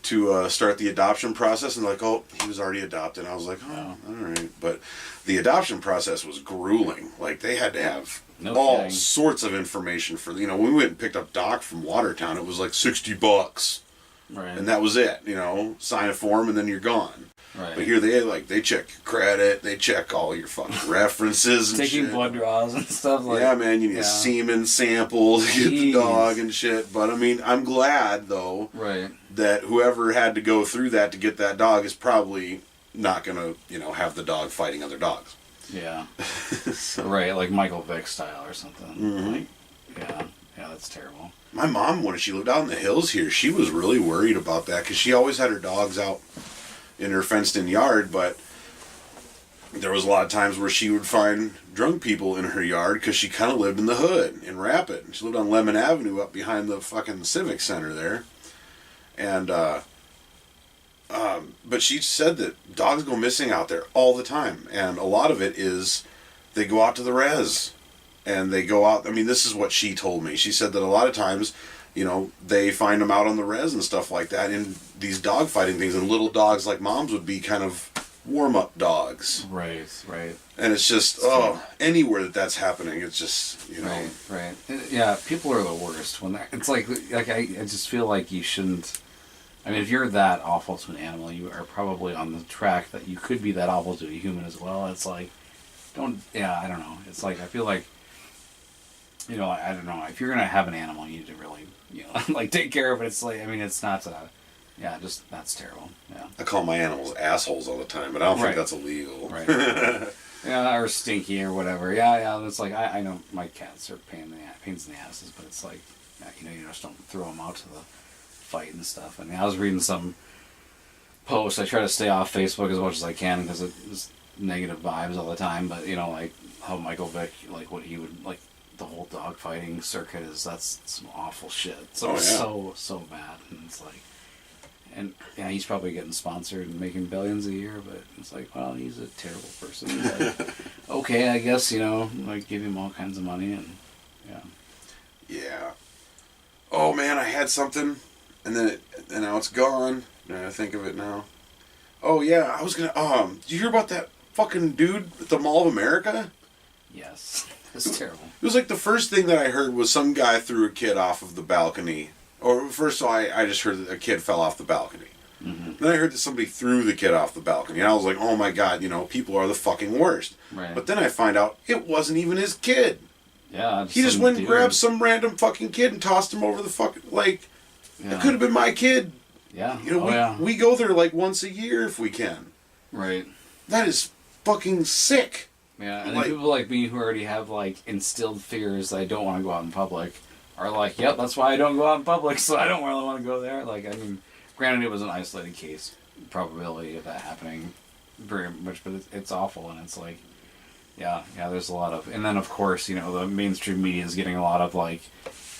to start the adoption process, and like, he was already adopted. And I was like, all right. But the adoption process was grueling. Like they had to have all sorts of information for when we went and picked up Doc from Watertown, it was like $60. Right. And that was it, sign a form and then you're gone. Right. But here they check your credit, they check all your fucking references and taking shit. blood draws and stuff like yeah, man, you need a semen sample to get the dog and shit. But I mean, I'm glad though that whoever had to go through that to get that dog is probably not gonna, have the dog fighting other dogs. Yeah. Right, like Michael Vick style or something. Like, yeah, that's terrible. My mom, when she lived out in the hills here, she was really worried about that because she always had her dogs out in her fenced-in yard, but there was a lot of times where she would find drunk people in her yard because she kind of lived in the hood in Rapid. She lived on Lemon Avenue up behind the fucking Civic Center there. And, but she said that dogs go missing out there all the time, and a lot of it is they go out to the res. And they go out, I mean, this is what she told me. She said that a lot of times, they find them out on the res and stuff like that in these dog fighting things. And little dogs like Mom's would be kind of warm-up dogs. Right, right. And it's just, anywhere that's happening, it's just, Right. Yeah, people are the worst. It's like I just feel like you shouldn't. I mean, if you're that awful to an animal, you are probably on the track that you could be that awful to a human as well. It's like, I don't know. It's like, I feel like, I don't know. If you're going to have an animal, you need to really, like take care of it. It's like, I mean, it's not, that's terrible. Yeah. I call my animals assholes all the time, but I don't think that's illegal. Right. Yeah, or stinky or whatever. Yeah. It's like, I know my cats are pains in the asses, but it's like, you just don't throw them out to the fight and stuff. I mean, I was reading some posts. I try to stay off Facebook as much as I can because it's negative vibes all the time, but, like how Michael Vick, like what he would, like, the whole dog fighting circuit that's some awful shit. So so bad, and it's like, and he's probably getting sponsored and making billions a year, but it's like, well, he's a terrible person. But, okay, I guess like give him all kinds of money and yeah. Oh man, I had something, and now it's gone. Now I think of it now. Oh yeah, I was gonna. Did you hear about that fucking dude at the Mall of America? Yes. It's terrible. It was like the first thing that I heard was some guy threw a kid off of the balcony. Or first of all, I just heard that a kid fell off the balcony. Then I heard that somebody threw the kid off the balcony. And I was like, oh my God, people are the fucking worst. Right. But then I find out it wasn't even his kid. Yeah. He just went and grabbed some random fucking kid and tossed him over the fucking, like, It could have been my kid. Yeah. You know, we go there like once a year if we can. Right. That is fucking sick. Yeah, and then people like me who already have like instilled fears that I don't want to go out in public are like, yep, that's why I don't go out in public, so I don't really want to go there. Like, I mean, granted, it was an isolated case, probability of that happening very much, but it's awful, and it's like, yeah, there's a lot of, and then of course, you know, the mainstream media is getting a lot of like,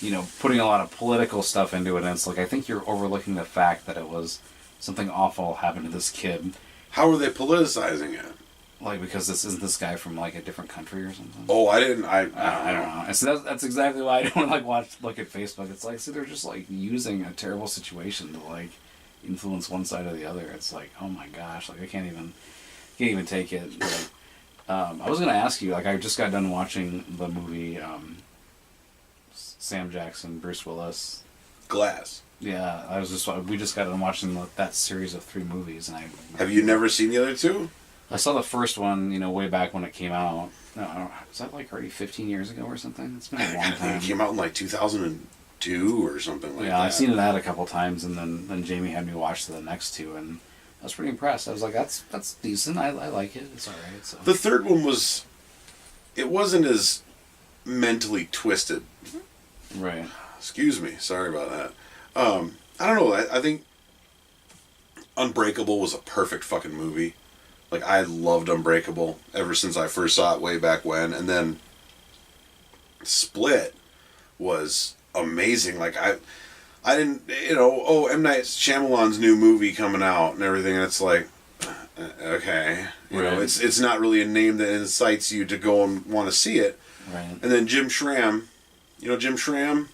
you know, putting a lot of political stuff into it, and it's like, I think you're overlooking the fact that it was something awful happened to this kid. How are they politicizing it? Like, because isn't this guy from like a different country or something? Oh, I don't know. And so that's exactly why I don't like look at Facebook. It's like, so they're just like using a terrible situation to like influence one side or the other. It's like, oh my gosh, like I can't even take it. Like, I was gonna ask you, like, I just got done watching the movie Sam Jackson, Bruce Willis. Glass. Yeah, we just got done watching that series of 3 movies, and Have you never seen the other 2? I saw the first one, you know, way back when it came out. No, was that like already 15 years ago or something? It's been a long time. I think it came out in like 2002 or something like that. Yeah, I've seen that a couple times, and then Jamie had me watch the next 2, and I was pretty impressed. I was like, that's decent. I like it. It's all right. So. The third one it wasn't as mentally twisted. Right. Excuse me. Sorry about that. I don't know. I think Unbreakable was a perfect fucking movie. Like, I loved Unbreakable ever since I first saw it way back when. And then Split was amazing. Like, I didn't, you know, M. Night Shyamalan's new movie coming out and everything. And it's like, okay. You know, it's not really a name that incites you to go and want to see it. Right. And then Jim Schramm. You know Jim Schramm?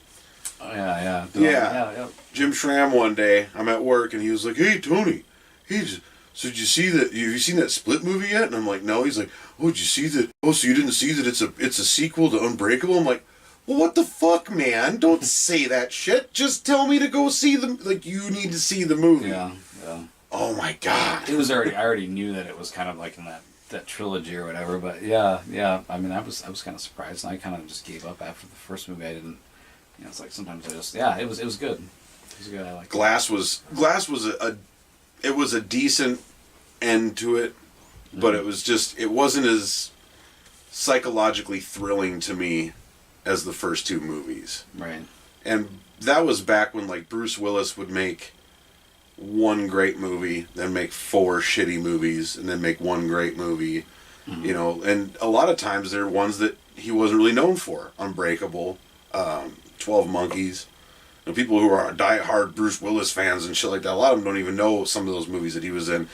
Oh, yeah. Yeah. Jim Schramm one day, I'm at work, and he was like, hey, Tony, so did you see that? Have you seen that Split movie yet? And I'm like, no. He's like, oh, did you see that? Oh, so you didn't see that it's a sequel to Unbreakable? I'm like, well, what the fuck, man? Don't say that shit. Just tell me to go see them. Like, you need to see the movie. Yeah. Oh my god. I already knew that it was kind of like in that trilogy or whatever. But yeah. I mean, I was kind of surprised, and I kind of just gave up after the first movie. I didn't. You know, it's like sometimes it was good. It was good. I liked it. Glass was a decent end to it, but it wasn't as psychologically thrilling to me as the first 2 movies. Right. And that was back when like Bruce Willis would make one great movie, then make 4 shitty movies, and then make one great movie. Mm-hmm. You know, and a lot of times they're ones that he wasn't really known for. Unbreakable, 12 Monkeys. You know, people who are die-hard Bruce Willis fans and shit like that, a lot of them don't even know some of those movies that he was in.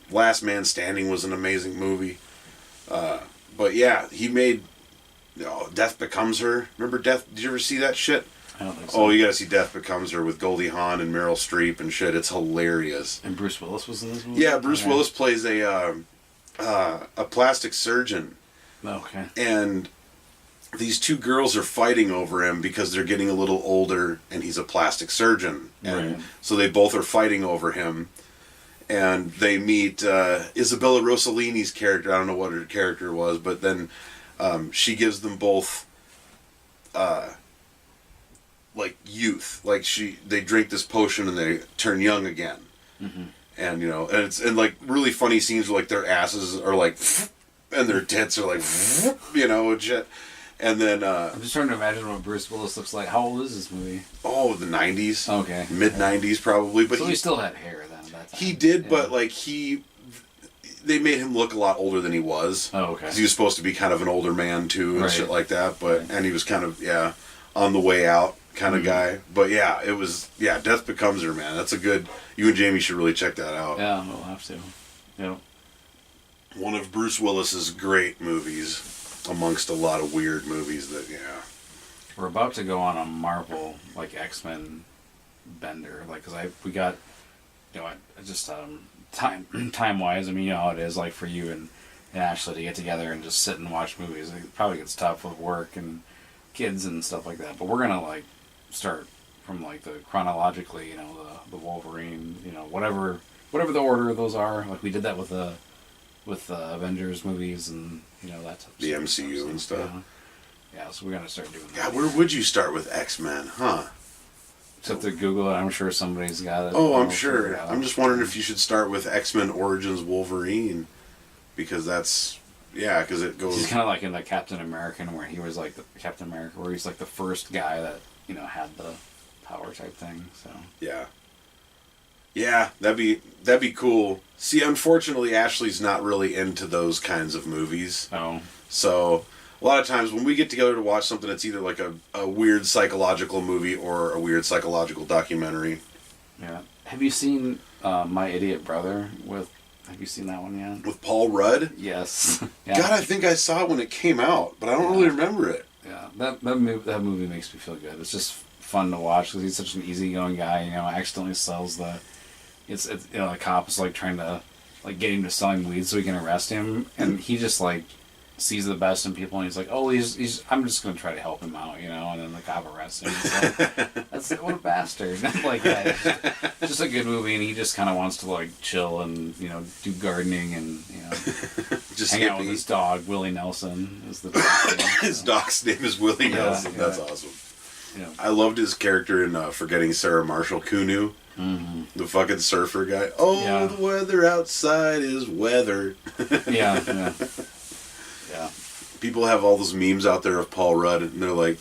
Last Man Standing was an amazing movie. But yeah, he made Death Becomes Her. Remember Death? Did you ever see that shit? I don't think so. Oh, you gotta see Death Becomes Her with Goldie Hawn and Meryl Streep and shit. It's hilarious. And Bruce Willis was in this movie? Yeah, Bruce Willis plays a plastic surgeon. Okay. And these 2 girls are fighting over him because they're getting a little older and he's a plastic surgeon. And so they both are fighting over him. And they meet Isabella Rossellini's character. I don't know what her character was, but then she gives them both like youth. Like they drink this potion and they turn young again. Mm-hmm. And you know, and like really funny scenes where like their asses are like and their tits are like you know, and shit. And then I'm just trying to imagine what Bruce Willis looks like. How old is this movie? Oh, the 90s. Okay. Mid-90s probably, but so he still had hair then at that time. He did, but like they made him look a lot older than he was. Oh, okay. Because he was supposed to be kind of an older man too and shit like that, but and he was kind of on the way out kind of guy. But yeah, it was Death Becomes Her, man. That's a good. You and Jamie should really check that out. Yeah, we'll have to. Yeah. One of Bruce Willis's great movies. Amongst a lot of weird movies that, we're about to go on a Marvel, like, X-Men bender, like, because we got, you know, I just, time-wise, I mean, you know how it is, like, for you and Ashley to get together and just sit and watch movies. It probably gets tough with work and kids and stuff like that, but we're gonna, like, start from, like, the chronologically, you know, the Wolverine, you know, whatever the order of those are, like, we did that with the Avengers movies and, you know, that type of the MCU and stuff. Yeah, so we're going to start doing that. Yeah, where would you start with X-Men, huh? have to Google it. I'm sure somebody's got it. Oh, I'm sure. I'm just wondering if you should start with X-Men Origins Wolverine, because that's because it goes. He's kind of like in the Captain American, where he was like Captain America, where he's like the first guy that had the power type thing. So yeah, that'd be cool. See, unfortunately, Ashley's not really into those kinds of movies. Oh, so. A lot of times when we get together to watch something, it's either like a weird psychological movie or a weird psychological documentary. Yeah. Have you seen My Idiot Brother have you seen that one yet? With Paul Rudd? Yes. Yeah. God, I think I saw it when it came out, but I don't really remember it. Yeah, that movie makes me feel good. It's just fun to watch because he's such an easygoing guy. Accidentally sells the cop is like trying to like get him to selling weed so he can arrest him, and he just like sees the best in people, and he's like, oh, he's I'm just gonna try to help him out, and then the cop arrests him. That's what a bastard. Like that. It's just a good movie, and he just kind of wants to like chill and do gardening and just hang out with his dog. Willie Nelson is the dog. His dog's name is Willie Nelson. Yeah. That's awesome. Yeah. I loved his character in Forgetting Sarah Marshall, Kunu. Mm-hmm. The fucking surfer guy. Oh, the weather outside is weather. Yeah. People have all those memes out there of Paul Rudd, and they're like,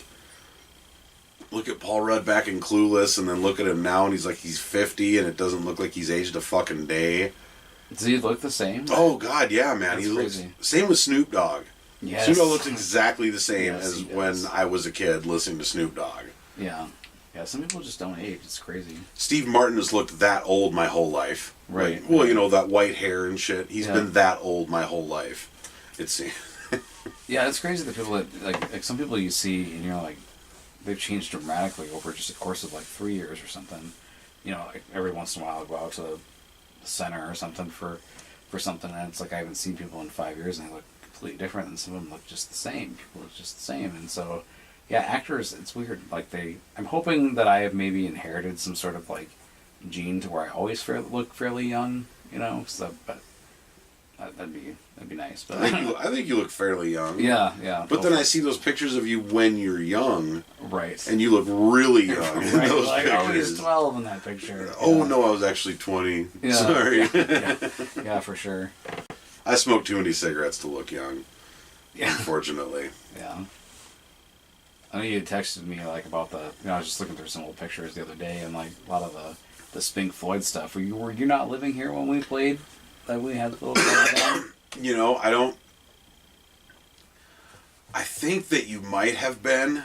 look at Paul Rudd back in Clueless, and then look at him now, and he's like, he's 50, and it doesn't look like he's aged a fucking day. Does he look the same? Oh, God, yeah, man. That's crazy. Same with Snoop Dogg. Yes. Snoop Dogg looks exactly the same Yes, as when I was a kid listening to Snoop Dogg. Yeah. Yeah, some people just don't age. It's crazy. Steve Martin has looked that old my whole life. Right. Like, well, that white hair and shit. He's been that old my whole life. It's... Yeah, it's crazy that people that like some people you see and you're like they've changed dramatically over just a course of like 3 years or something. Like every once in a while I'll go out to the center or something for something, and it's like I haven't seen people in 5 years and they look completely different, and some of them look just the same. People look just the same, and so actors, it's weird. Like I'm hoping that I have maybe inherited some sort of like gene to where I always look fairly young. But that'd be nice. But I think you look fairly young. Yeah. But then I see those pictures of you when you're young. Right. And you look really young in right. those like, pictures. Oh, he's 12 in that picture. Oh, no, I was actually 20. Yeah. Sorry. Yeah, for sure. I smoke too many cigarettes to look young. Yeah. Unfortunately. Yeah. I know you had texted me like about I was just looking through some old pictures the other day, and like a lot of the Pink Floyd stuff. Were you not living here when we played? That we had the little down? I think that you might have been,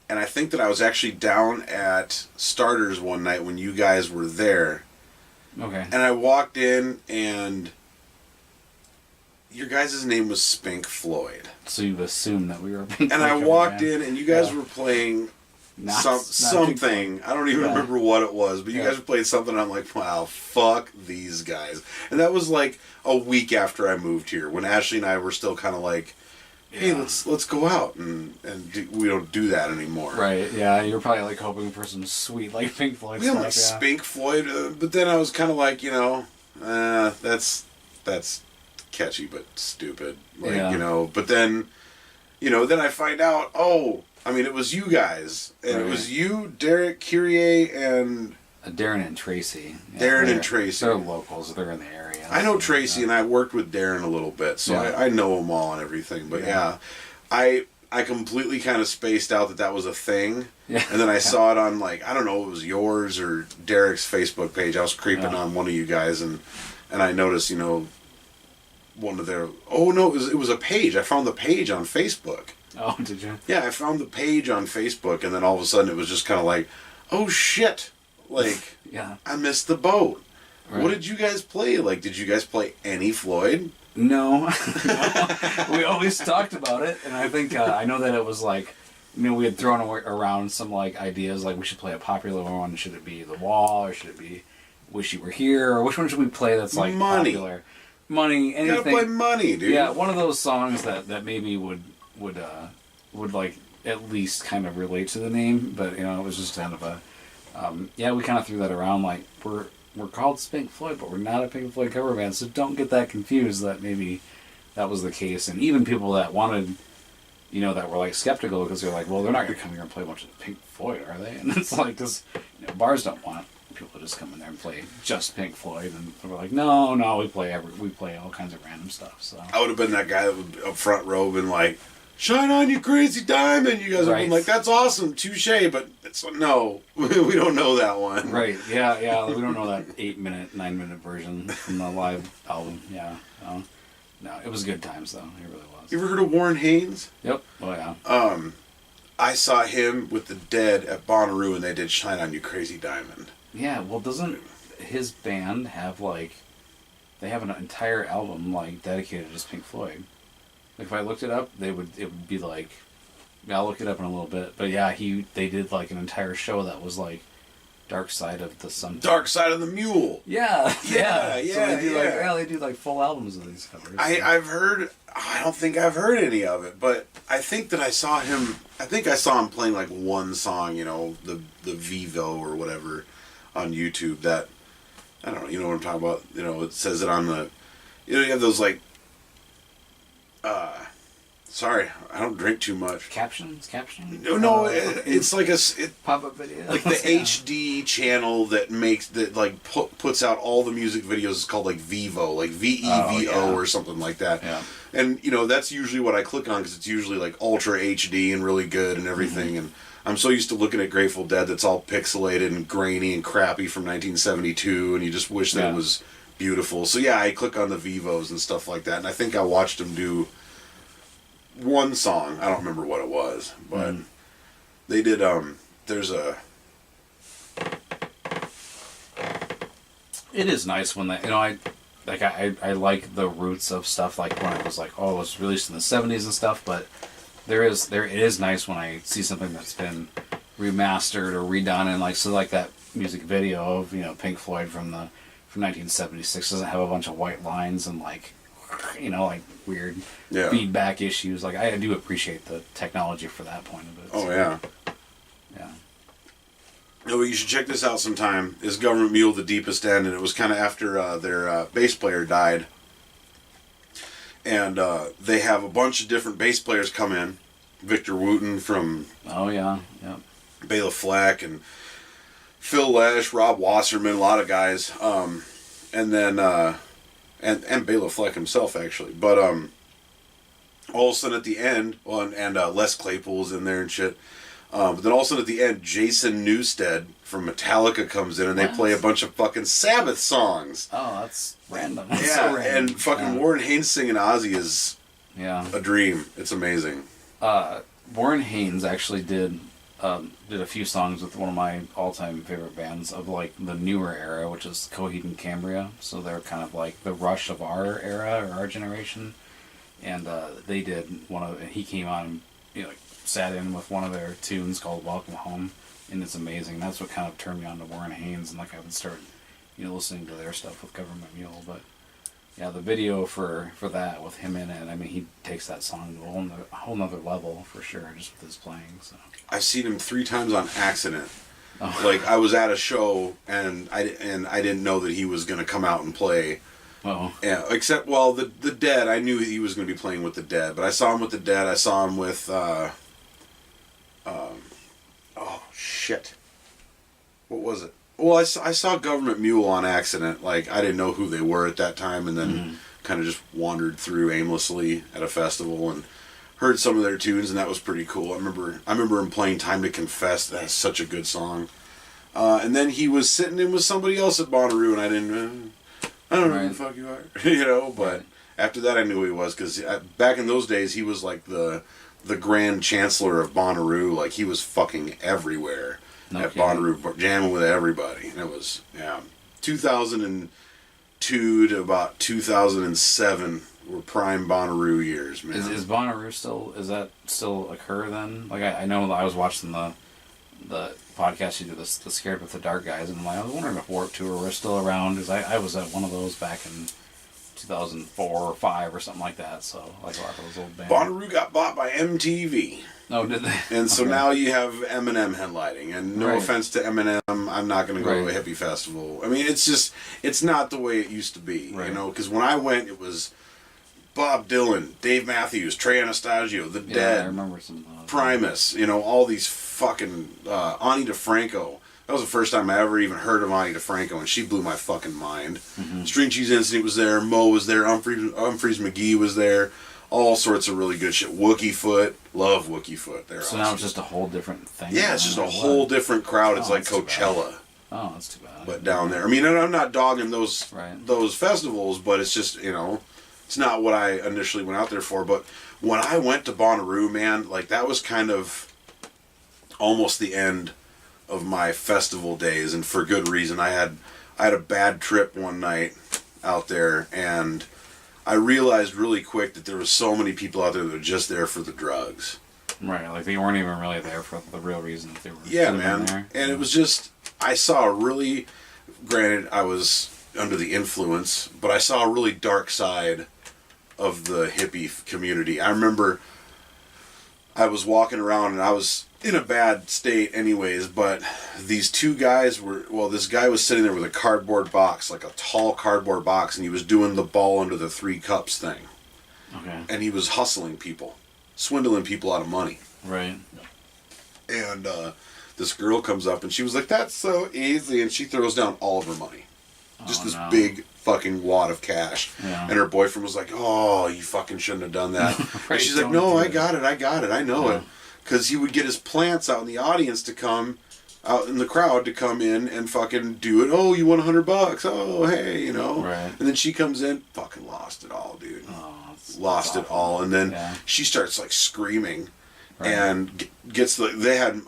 and I think that I was actually down at Starters one night when you guys were there. Okay. And I walked in, and your guys' name was Spink Floyd. So you've assumed that we were a Pink Floyd. And I walked in, and you guys were playing something. I don't even remember what it was, but you guys were playing something, and I'm like, wow, fuck these guys. And that was like a week after I moved here, when Ashley and I were still kind of like, hey, let's go out, and we don't do that anymore. Right, yeah, you're probably like hoping for some sweet like Pink Floyd stuff. Like Spink Floyd, but then I was kind of like, that's catchy but stupid. But then, then I find out, it was you guys. And it was you, Derek, Kyrie, and... Darren and Tracy. Yeah, Darren and Tracy. They're locals. They're in the area. I know Tracy, and I worked with Darren a little bit, so I know them all and everything. But I completely kind of spaced out that was a thing. Yeah. And then I saw it on, like, I don't know, it was yours or Derek's Facebook page. I was creeping on one of you guys, and I noticed, one of their... Oh, no, it was a page. I found the page on Facebook. Oh, did you? Yeah, I found the page on Facebook, and then all of a sudden it was just kind of like, oh, shit. Like, I missed the boat. Right. What did you guys play? Like, did you guys play any Floyd? No. We always talked about it, and I think, I know that it was like, we had thrown around some, like, ideas, like, we should play a popular one. Should it be The Wall, or should it be Wish You Were Here, or which one should we play that's, like, popular? Money, anything. You gotta play Money, dude. Yeah, one of those songs that maybe would like at least kind of relate to the name, but it was just kind of a we kind of threw that around like we're called Pink Floyd, but we're not a Pink Floyd cover band, so don't get that confused that maybe that was the case. And even people that wanted that were like skeptical because they're like, well, they're not going to come here and play a bunch of Pink Floyd, are they? And it's like, because bars don't want people to just come in there and play just Pink Floyd, and we're like, no, we play all kinds of random stuff. So I would have been that guy that would up front row and like, shine on, you crazy diamond. You guys would have been like, that's awesome, touche, but it's no, we don't know that one. Right, yeah, we don't know that 9-minute version from the live album, yeah. No, it was good times, though, it really was. You ever heard of Warren Haynes? Yep, oh yeah. I saw him with the Dead at Bonnaroo, and they did Shine On You Crazy Diamond. Yeah, well, doesn't his band have, they have an entire album, dedicated to just Pink Floyd? Like, if I looked it up, it would be like, I'll look it up in a little bit, but yeah, they did, an entire show that was, Dark Side of the Sun. Dark Side of the Mule. Yeah. So they do, full albums of these covers. I've heard, I don't think I've heard any of it, but I think that I saw him playing, one song, the Vivo or whatever, on YouTube that, I don't know, you know what I'm talking about? It says it on the, you have those, sorry, I don't drink too much. Captions? No, it's like a pop-up video, like the HD channel that puts out all the music videos is called Vivo, VEVO or something like that. Yeah. And that's usually what I click on because it's usually ultra HD and really good and everything. Mm-hmm. And I'm so used to looking at Grateful Dead that's all pixelated and grainy and crappy from 1972, and you just wish that it was beautiful. So yeah, I click on the Vivos and stuff like that, and I think I watched them do one song. I don't remember what it was, but they did. There's a. It is nice when I like the roots of stuff, when it was it was released in the 70s and stuff, but it is nice when I see something that's been remastered or redone, and that music video of Pink Floyd from 1976 doesn't have a bunch of white lines and weird feedback issues. I do appreciate the technology for that point of it. Oh yeah. No, but you should check this out sometime. It's Government Mule, The Deepest End, and it was kind of after their bass player died. And they have a bunch of different bass players come in. Victor Wooten from Bela Fleck and Phil Lesh, Rob Wasserman, a lot of guys. And then and Bela Fleck himself actually. But all of a sudden at the end, and Les Claypool's in there and shit. But then all of a sudden at the end, Jason Newsted from Metallica comes in and they play a bunch of fucking Sabbath songs. Oh, that's random. That's so random. And fucking Warren Haynes singing Ozzy is a dream. It's amazing. Warren Haynes actually did a few songs with one of my all-time favorite bands of the newer era, which is Coheed and Cambria. So they're kind of the Rush of our era or our generation. And they did he came on and sat in with one of their tunes called Welcome Home, and it's amazing. That's what kind of turned me on to Warren Haynes, and I would start listening to their stuff with Government Mule. But yeah, the video for that with him in it, he takes that song to a whole nother level for sure, just with his playing. So I've seen him 3 times on accident. Oh. I was at a show and I didn't know that he was going to come out and play. Oh. Yeah, except the Dead, I knew he was going to be playing with the Dead, but I saw him with the Dead. I saw him with oh shit, what was it? Well, I saw Government Mule on accident. I didn't know who they were at that time, and then kind of just wandered through aimlessly at a festival and heard some of their tunes, and that was pretty cool. I remember him playing "Time to Confess." That's such a good song. And then he was sitting in with somebody else at Bonnaroo, and I don't know who the fuck you are, But after that, I knew who he was because back in those days, he was the Grand Chancellor of Bonnaroo. He was fucking everywhere at Bonnaroo, jamming with everybody. And it was 2002 to about 2007 were prime Bonnaroo years, man. Is Bonnaroo does that still occur then? I know I was watching the podcast you did, the Scared with the Dark guys, and I was wondering if Warped Tour were still around, because I was at one of those back in 2004 or 5 or something like that, so a lot of those old bands. Bonnaroo got bought by MTV. Oh, did they? And so now you have Eminem headlining, and no offense to Eminem, I'm not going to go to a hippie festival. It's not the way it used to be, because when I went, it was Bob Dylan, Dave Matthews, Trey Anastasio, The Dead, I remember some of those. Primus, all these fucking Ani DeFranco. That was the first time I ever even heard of Ani DeFranco, and she blew my fucking mind. String Cheese Incident was there, Mo was there, Humphreys McGee was there, all sorts of really good shit. Wookie Foot, love Wookie Foot. They're so awesome. now it's just a whole different thing. Yeah, it's just a whole different crowd. It's like that's too Coachella. Oh, that's too bad. But down there, I mean, and I'm not dogging those Right. those festivals, but it's just it's not what I initially went out there for. But when I went to Bonnaroo, man, like that was kind of almost the end of my festival days, and for good reason. I had a bad trip one night out there, and I realized really quick that there was so many people out there that were just there for the drugs. Right, like they weren't even really there for the real reason that they were. Yeah, man. There. And it was just, I saw a really, granted I was under the influence, but I saw a really dark side of the hippie community. I remember I was walking around and I was in a bad state anyways, but these two guys this guy was sitting there with a cardboard box, like a tall cardboard box, and he was doing the ball under the 3 cups thing. Okay. And he was hustling people, swindling people out of money. Right. And this girl comes up and she was like, "That's so easy," and she throws down all of her money. Just this big fucking wad of cash. Yeah. And her boyfriend was like, "Oh, you fucking shouldn't have done that." Right, and she's like, "No, I got it, I know it." Because he would get his plants out in the audience to come, out in the crowd to come in and fucking do it. "Oh, you won $100. Oh, hey, Right. And then she comes in, fucking lost it all, dude. Oh, Lost it all. And then she starts like screaming. Right. And they had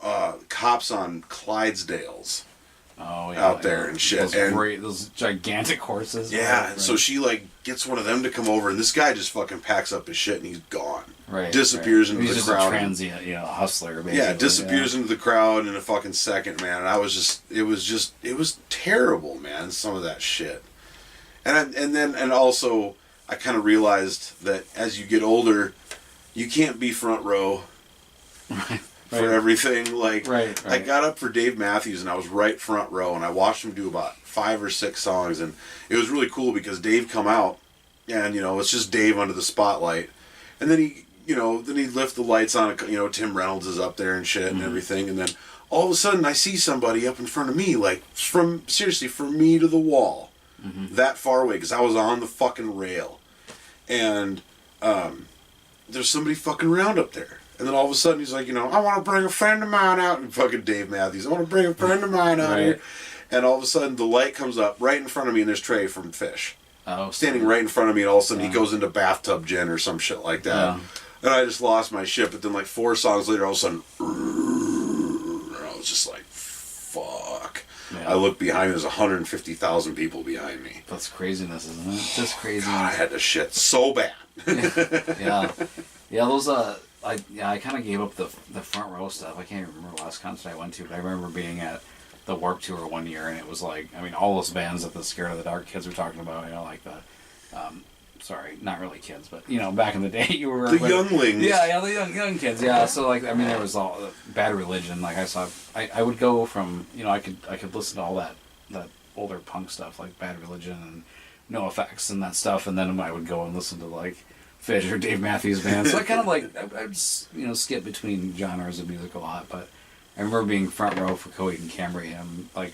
cops on Clydesdales out there and shit. Those gigantic horses. Yeah, right. so she like gets one of them to come over, and this guy just fucking packs up his shit and he's gone. Right. Disappears into He's the just crowd. a transient, hustler. Basically. Yeah, disappears into the crowd in a fucking second, man. And it was terrible, man. Some of that shit. And also I kind of realized that as you get older, you can't be front row. Right. For everything. Like, right. I got up for Dave Matthews and I was right front row and I watched him do about 5 or 6 songs, and it was really cool because Dave come out and it's just Dave under the spotlight, and then he'd lift the lights on. Tim Reynolds is up there and shit and everything, and then all of a sudden I see somebody up in front of me, like from me to the wall, that far away, because I was on the fucking rail, and there's somebody fucking around up there. And then all of a sudden he's like, "I want to bring a friend of mine out." And fucking Dave Matthews, "I want to bring a friend of mine out here." And all of a sudden the light comes up right in front of me, and there's Trey from Fish. Standing right in front of me, and all of a sudden he goes into Bathtub Gin or some shit like that. Yeah. And I just lost my shit. But then like 4 songs later, all of a sudden, and I was just like, fuck. Yeah. I looked behind me, there's 150,000 people behind me. That's craziness, isn't it? Just crazy. God, I had to shit so bad. Yeah, those I kind of gave up the front row stuff. I can't even remember the last concert I went to, but I remember being at the Warped Tour one year, and it was like, I mean, all those bands that the Scared of the Dark kids were talking about, like the, sorry, not really kids, but, back in the day, you were... The younglings. Yeah, the young kids, yeah. So, like, I mean, there was all Bad Religion, like, I would go from, I could listen to all that older punk stuff, like Bad Religion and NoFX and that stuff, and then I would go and listen to, like, Fish or Dave Matthews Band. So I kind of I'd skip between genres of music a lot, but I remember being front row for Coheed and Cambria, and like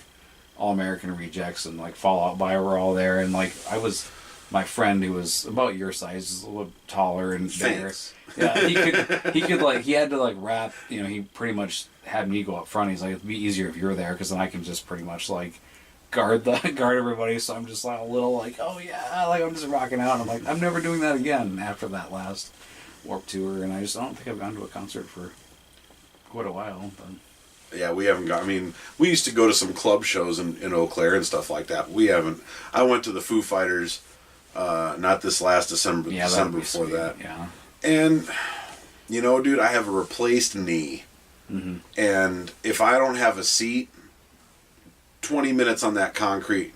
All American Rejects and like Fall Out Boy were all there, and like my friend who was about your size, just a little taller and bigger. Yeah, he had to rap. He pretty much had me go up front. He's like, "It'd be easier if you're there, because then I can just pretty much guard everybody." So I'm just a little "Oh yeah," I'm just rocking out. And I'm never doing that again after that last Warped Tour, and I don't think I've gone to a concert for quite a while. But yeah, we haven't got. I mean, we used to go to some club shows in Eau Claire and stuff like that. We haven't. I went to the Foo Fighters, not this last December, but December before that. Yeah. And dude, I have a replaced knee, and if I don't have a seat, 20 minutes on that concrete,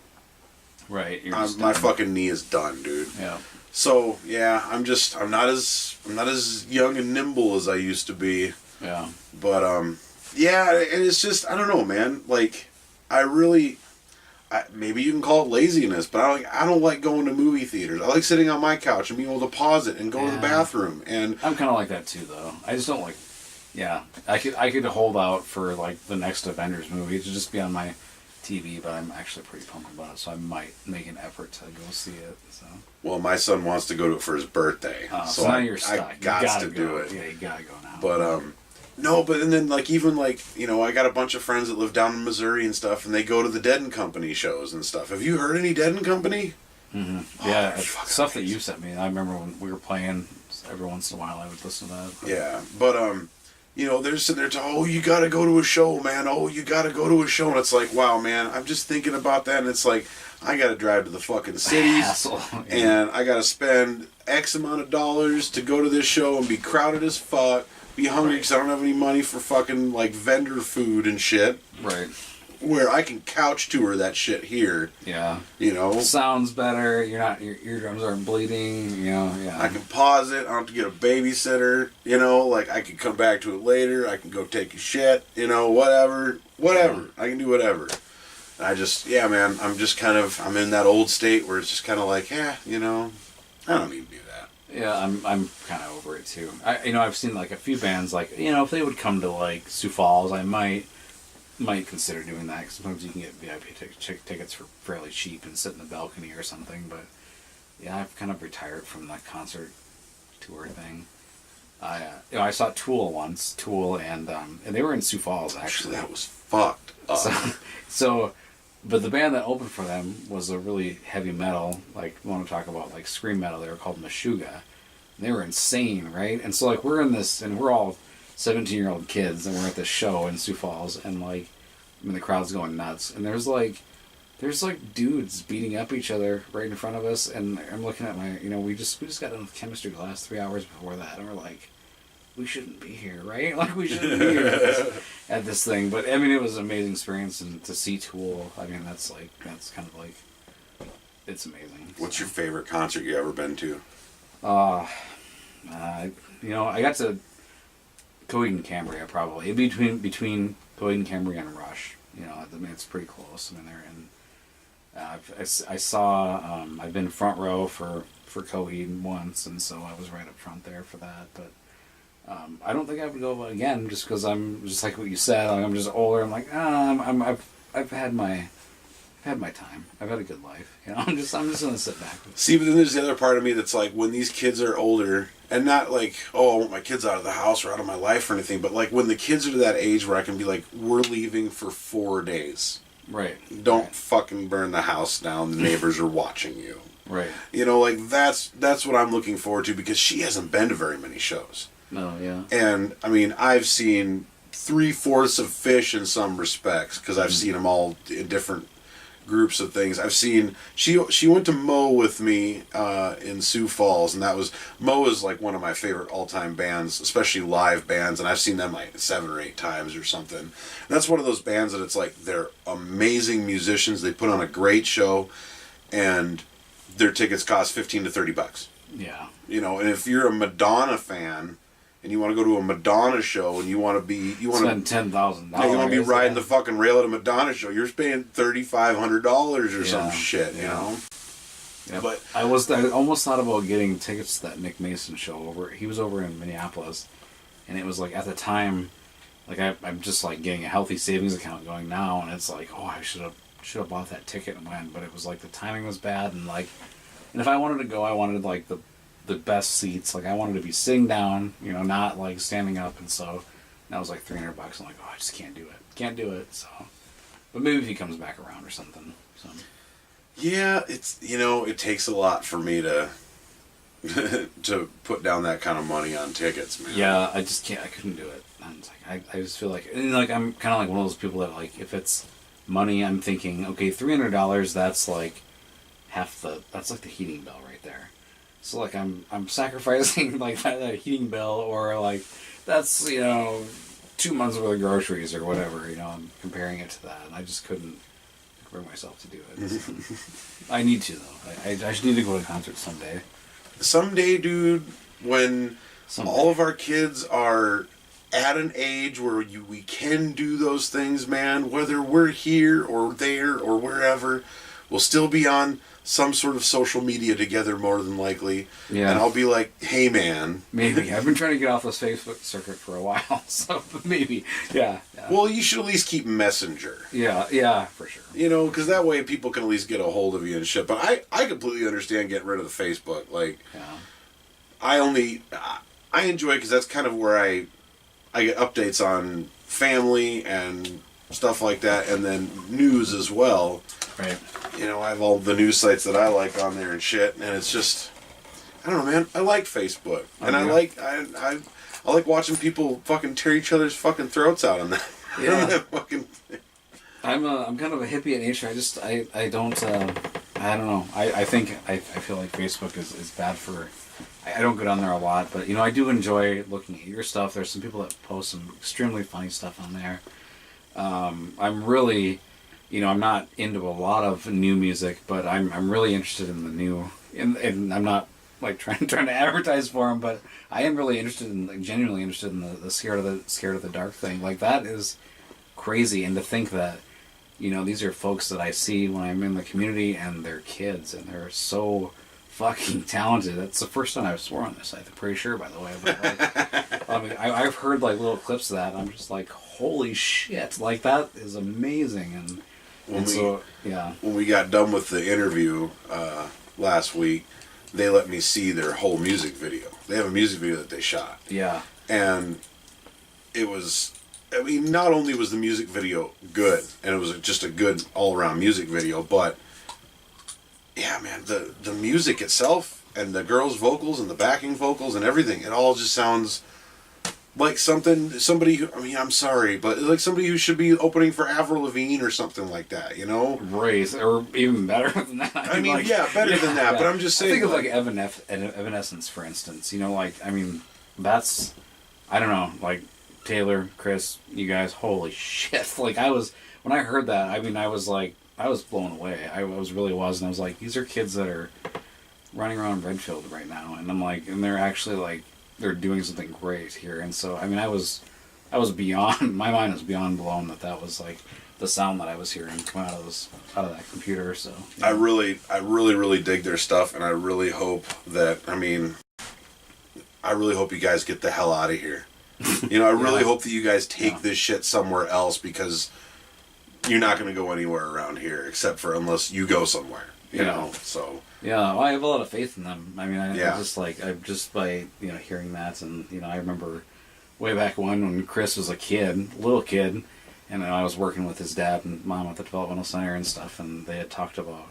right? My fucking knee is done, dude. Yeah. So yeah, I'm not as young and nimble as I used to be. Yeah. But yeah, and it's just, I don't know, man. Like, I maybe you can call it laziness, but I don't like going to movie theaters. I like sitting on my couch and being able to pause it and go to the bathroom. And I'm kind of like that too, though. I just don't like. Yeah, I could hold out for like the next Avengers movie to just be on my TV, but I'm actually pretty pumped about it, so I might make an effort to go see it. So. Well, my son wants to go to it for his birthday, so now you're stuck. I got to do it. Yeah, you gotta go now. But no, but and then like even like I got a bunch of friends that live down in Missouri and stuff, and they go to the Dead and Company shows and stuff. Have you heard any Dead and Company? Mm-hmm. Oh, yeah, stuff that you sent me. I remember when we were playing. Every once in a while, I would listen to that. But. Yeah, but they're sitting there talking, you got to go to a show, man. Oh, you got to go to a show. And it's like, wow, man, I'm just thinking about that. And it's like, I got to drive to the fucking cities. And I got to spend X amount of dollars to go to this show and be crowded as fuck, be hungry because I don't have any money for fucking, like, vendor food and shit. Right. Where I can couch tour that shit here. Yeah. Sounds better. Your eardrums aren't bleeding. Yeah. I can pause it. I don't have to get a babysitter. Like I can come back to it later. I can go take a shit. Whatever. Yeah. I can do whatever. I just, man, I'm in that old state where it's just kind of like, I don't need to do that. Yeah, I'm kind of over it too. I've seen like a few bands like, if they would come to like Sioux Falls, I might consider doing that, because sometimes you can get VIP tickets for fairly cheap and sit in the balcony or something. But yeah, I've kind of retired from that concert tour thing. I saw Tool once, and they were in Sioux Falls actually. That was fucked up. So, but the band that opened for them was a really heavy metal, like you want to talk about like scream metal. They were called Meshuggah. They were insane, right? And so like we're in this, and we're all 17-year-old kids, and we're at this show in Sioux Falls, and like, the crowd's going nuts, and there's like dudes beating up each other right in front of us, and I'm looking at my, we just got done with chemistry class 3 hours before that, and we're like, we shouldn't be here, right? Like, we shouldn't be here at this thing. But it was an amazing experience, and to see Tool, that's kind of like, it's amazing. What's your favorite concert you ever been to? I got to Coheed and Cambria, probably. Between Coheed and Cambria and Rush. It's pretty close. They're in... I saw... I've been front row for Coheed once, and so I was right up front there for that. But I don't think I would go again, just because I'm just like what you said. I'm just older. I'm like, I've had my time. I've had a good life. I'm just gonna sit back. See, but then there's the other part of me that's like, when these kids are older, and not like, I want my kids out of the house or out of my life or anything, but like when the kids are to that age where I can be like, we're leaving for 4 days. Right. Don't fucking burn the house down. The neighbors are watching you. Right. Like that's what I'm looking forward to, because she hasn't been to very many shows. No, yeah. And I've seen 3/4 of Fish in some respects, because I've seen them all in different groups of things. I've seen she went to Mo with me in Sioux Falls, and Mo is like one of my favorite all-time bands, especially live bands, and I've seen them like 7 or 8 times or something. And that's one of those bands that it's like, they're amazing musicians, they put on a great show, and their tickets cost $15 to $30. Yeah. And if you're a Madonna fan and you want to go to a Madonna show, and you want to spend $10,000. Yeah, you want to be riding the fucking rail at a Madonna show. You're paying $3,500 or some shit, Yeah. But I almost thought about getting tickets to that Nick Mason show He was over in Minneapolis, and it was like at the time, like I'm just like getting a healthy savings account going now, and it's like, I should have bought that ticket and went, but it was like the timing was bad, and if I wanted to go, I wanted like the best seats. Like, I wanted to be sitting down, not like standing up, and so that was like $300. I'm like, I just can't do it. So, but maybe if he comes back around or something. So, yeah, it's it takes a lot for me to to put down that kind of money on tickets, man. Yeah, I just can't. I couldn't do it. I just feel like, and like I'm kind of like one of those people that like, if it's money, I'm thinking, okay, $300. That's like that's like the heating bill right there. So like I'm sacrificing like that heating bill, or like that's 2 months worth of groceries or whatever. I'm comparing it to that, and I just couldn't bring myself to do it. So. I need to though. I just need to go to a concert someday. Someday, dude. When all of our kids are at an age where we can do those things, man. Whether we're here or there or wherever, we'll still be on some sort of social media together more than likely. Yeah. And I'll be like, hey, man. Maybe. I've been trying to get off this Facebook circuit for a while, so maybe. Yeah. Well, you should at least keep Messenger. Yeah, for sure. You know, because that way people can at least get a hold of you and shit. But I completely understand getting rid of the Facebook. Like, I enjoy it because that's kind of where I get updates on family and stuff like that, and then news as well. Right. You know, I have all the news sites that I like on there and shit, and it's just, I don't know, man. I like Facebook, and I like watching people fucking tear each other's fucking throats out on that. Yeah. That fucking. I'm kind of a hippie at nature. I don't know. I feel like Facebook is bad for. I don't get on there a lot, but I do enjoy looking at your stuff. There's some people that post some extremely funny stuff on there. I'm really, I'm not into a lot of new music, but I'm really interested in the new, and I'm not like trying to advertise for them, but I am really interested in, like, genuinely interested in the scared of the dark thing. Like, that is crazy, and to think that, these are folks that I see when I'm in the community, and they're kids, and they're so fucking talented. That's the first time I've swore on this. I'm pretty sure, by the way. But like, I mean, I've heard like little clips of that, and I'm just like, holy shit! Like, that is amazing. And when we got done with the interview last week, they let me see their whole music video. They have a music video that they shot. Yeah. And it was. I mean, not only was the music video good, and it was just a good all-around music video, but yeah, man, the music itself and the girls' vocals and the backing vocals and everything, it all just sounds like somebody who, I mean, I'm sorry, but like somebody who should be opening for Avril Lavigne or something like that, Right, or even better than that. I mean, better than that, but I'm just saying. I think of like Evanescence, for instance, I mean, that's, I don't know, like, Taylor, Chris, you guys, holy shit. Like, when I heard that, I mean, I was blown away. I really was, and I was like, these are kids that are running around Redfield right now, and I'm like, and they're actually like, they're doing something great here. And so, I mean, I was beyond, my mind was beyond blown that was like the sound that I was hearing come out of that computer. So I really dig their stuff, and I really hope that, I really hope you guys get the hell out of here. I really hope that you guys take this shit somewhere else, because you're not going to go anywhere around here except for unless you go somewhere, you know. So well, I have a lot of faith in them. I mean, I just by hearing that, and I remember way back when Chris was a little kid, and I was working with his dad and mom at the developmental center and stuff, and they had talked about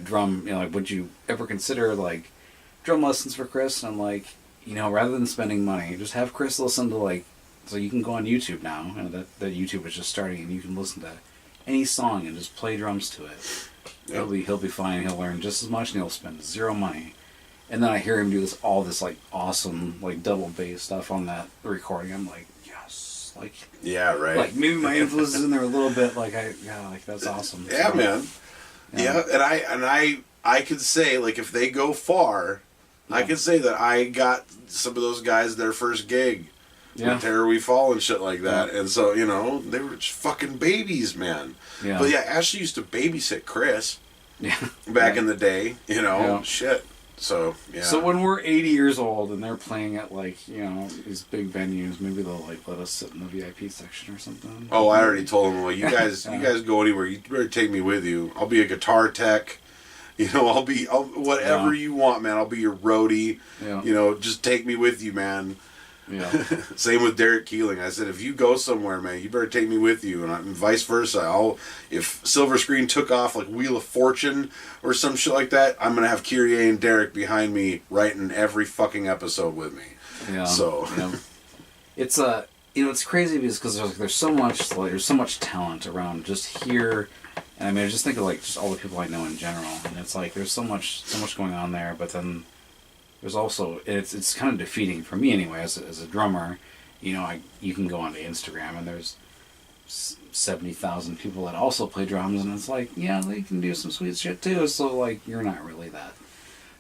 drum. Like, would you ever consider like drum lessons for Chris? And I'm like, rather than spending money, just have Chris listen to, like, so you can go on YouTube now, that YouTube is just starting, and you can listen to any song and just play drums to it. Yep. He'll be fine. He'll learn just as much, and he'll spend zero money. And then I hear him do all this like awesome like double bass stuff on that recording. I'm like, yes, like, yeah, right. Like, maybe my influence is in there a little bit. Like, like, that's awesome. Yeah, so, man. Yeah, and I could say, like, if they go far, I could say that I got some of those guys their first gig. With Terror We Fall and shit like that. And so, they were just fucking babies, man. Yeah. But yeah, Ashley used to babysit Chris. Yeah. Back in the day, shit. So, yeah. So when we're 80 years old and they're playing at, like, these big venues, maybe they'll, like, let us sit in the VIP section or something. Oh, I already told them, well, you guys go anywhere. You better take me with you. I'll be a guitar tech. I'll be whatever you want, man. I'll be your roadie. Yeah. Just take me with you, man. Yeah. Same with Derek Keeling. I said, if you go somewhere, man, you better take me with you, and vice versa. If Silver Screen took off like Wheel of Fortune or some shit like that, I'm gonna have Kyrie and Derek behind me writing every fucking episode with me. Yeah. So it's it's crazy because there's so much talent around just here, and I mean, I just think of like just all the people I know in general, and it's like there's so much going on there, but then. There's also, it's kind of defeating for me anyway, as a drummer. You can go onto Instagram and there's 70,000 people that also play drums, and it's like, yeah, they can do some sweet shit too, so like, you're not really that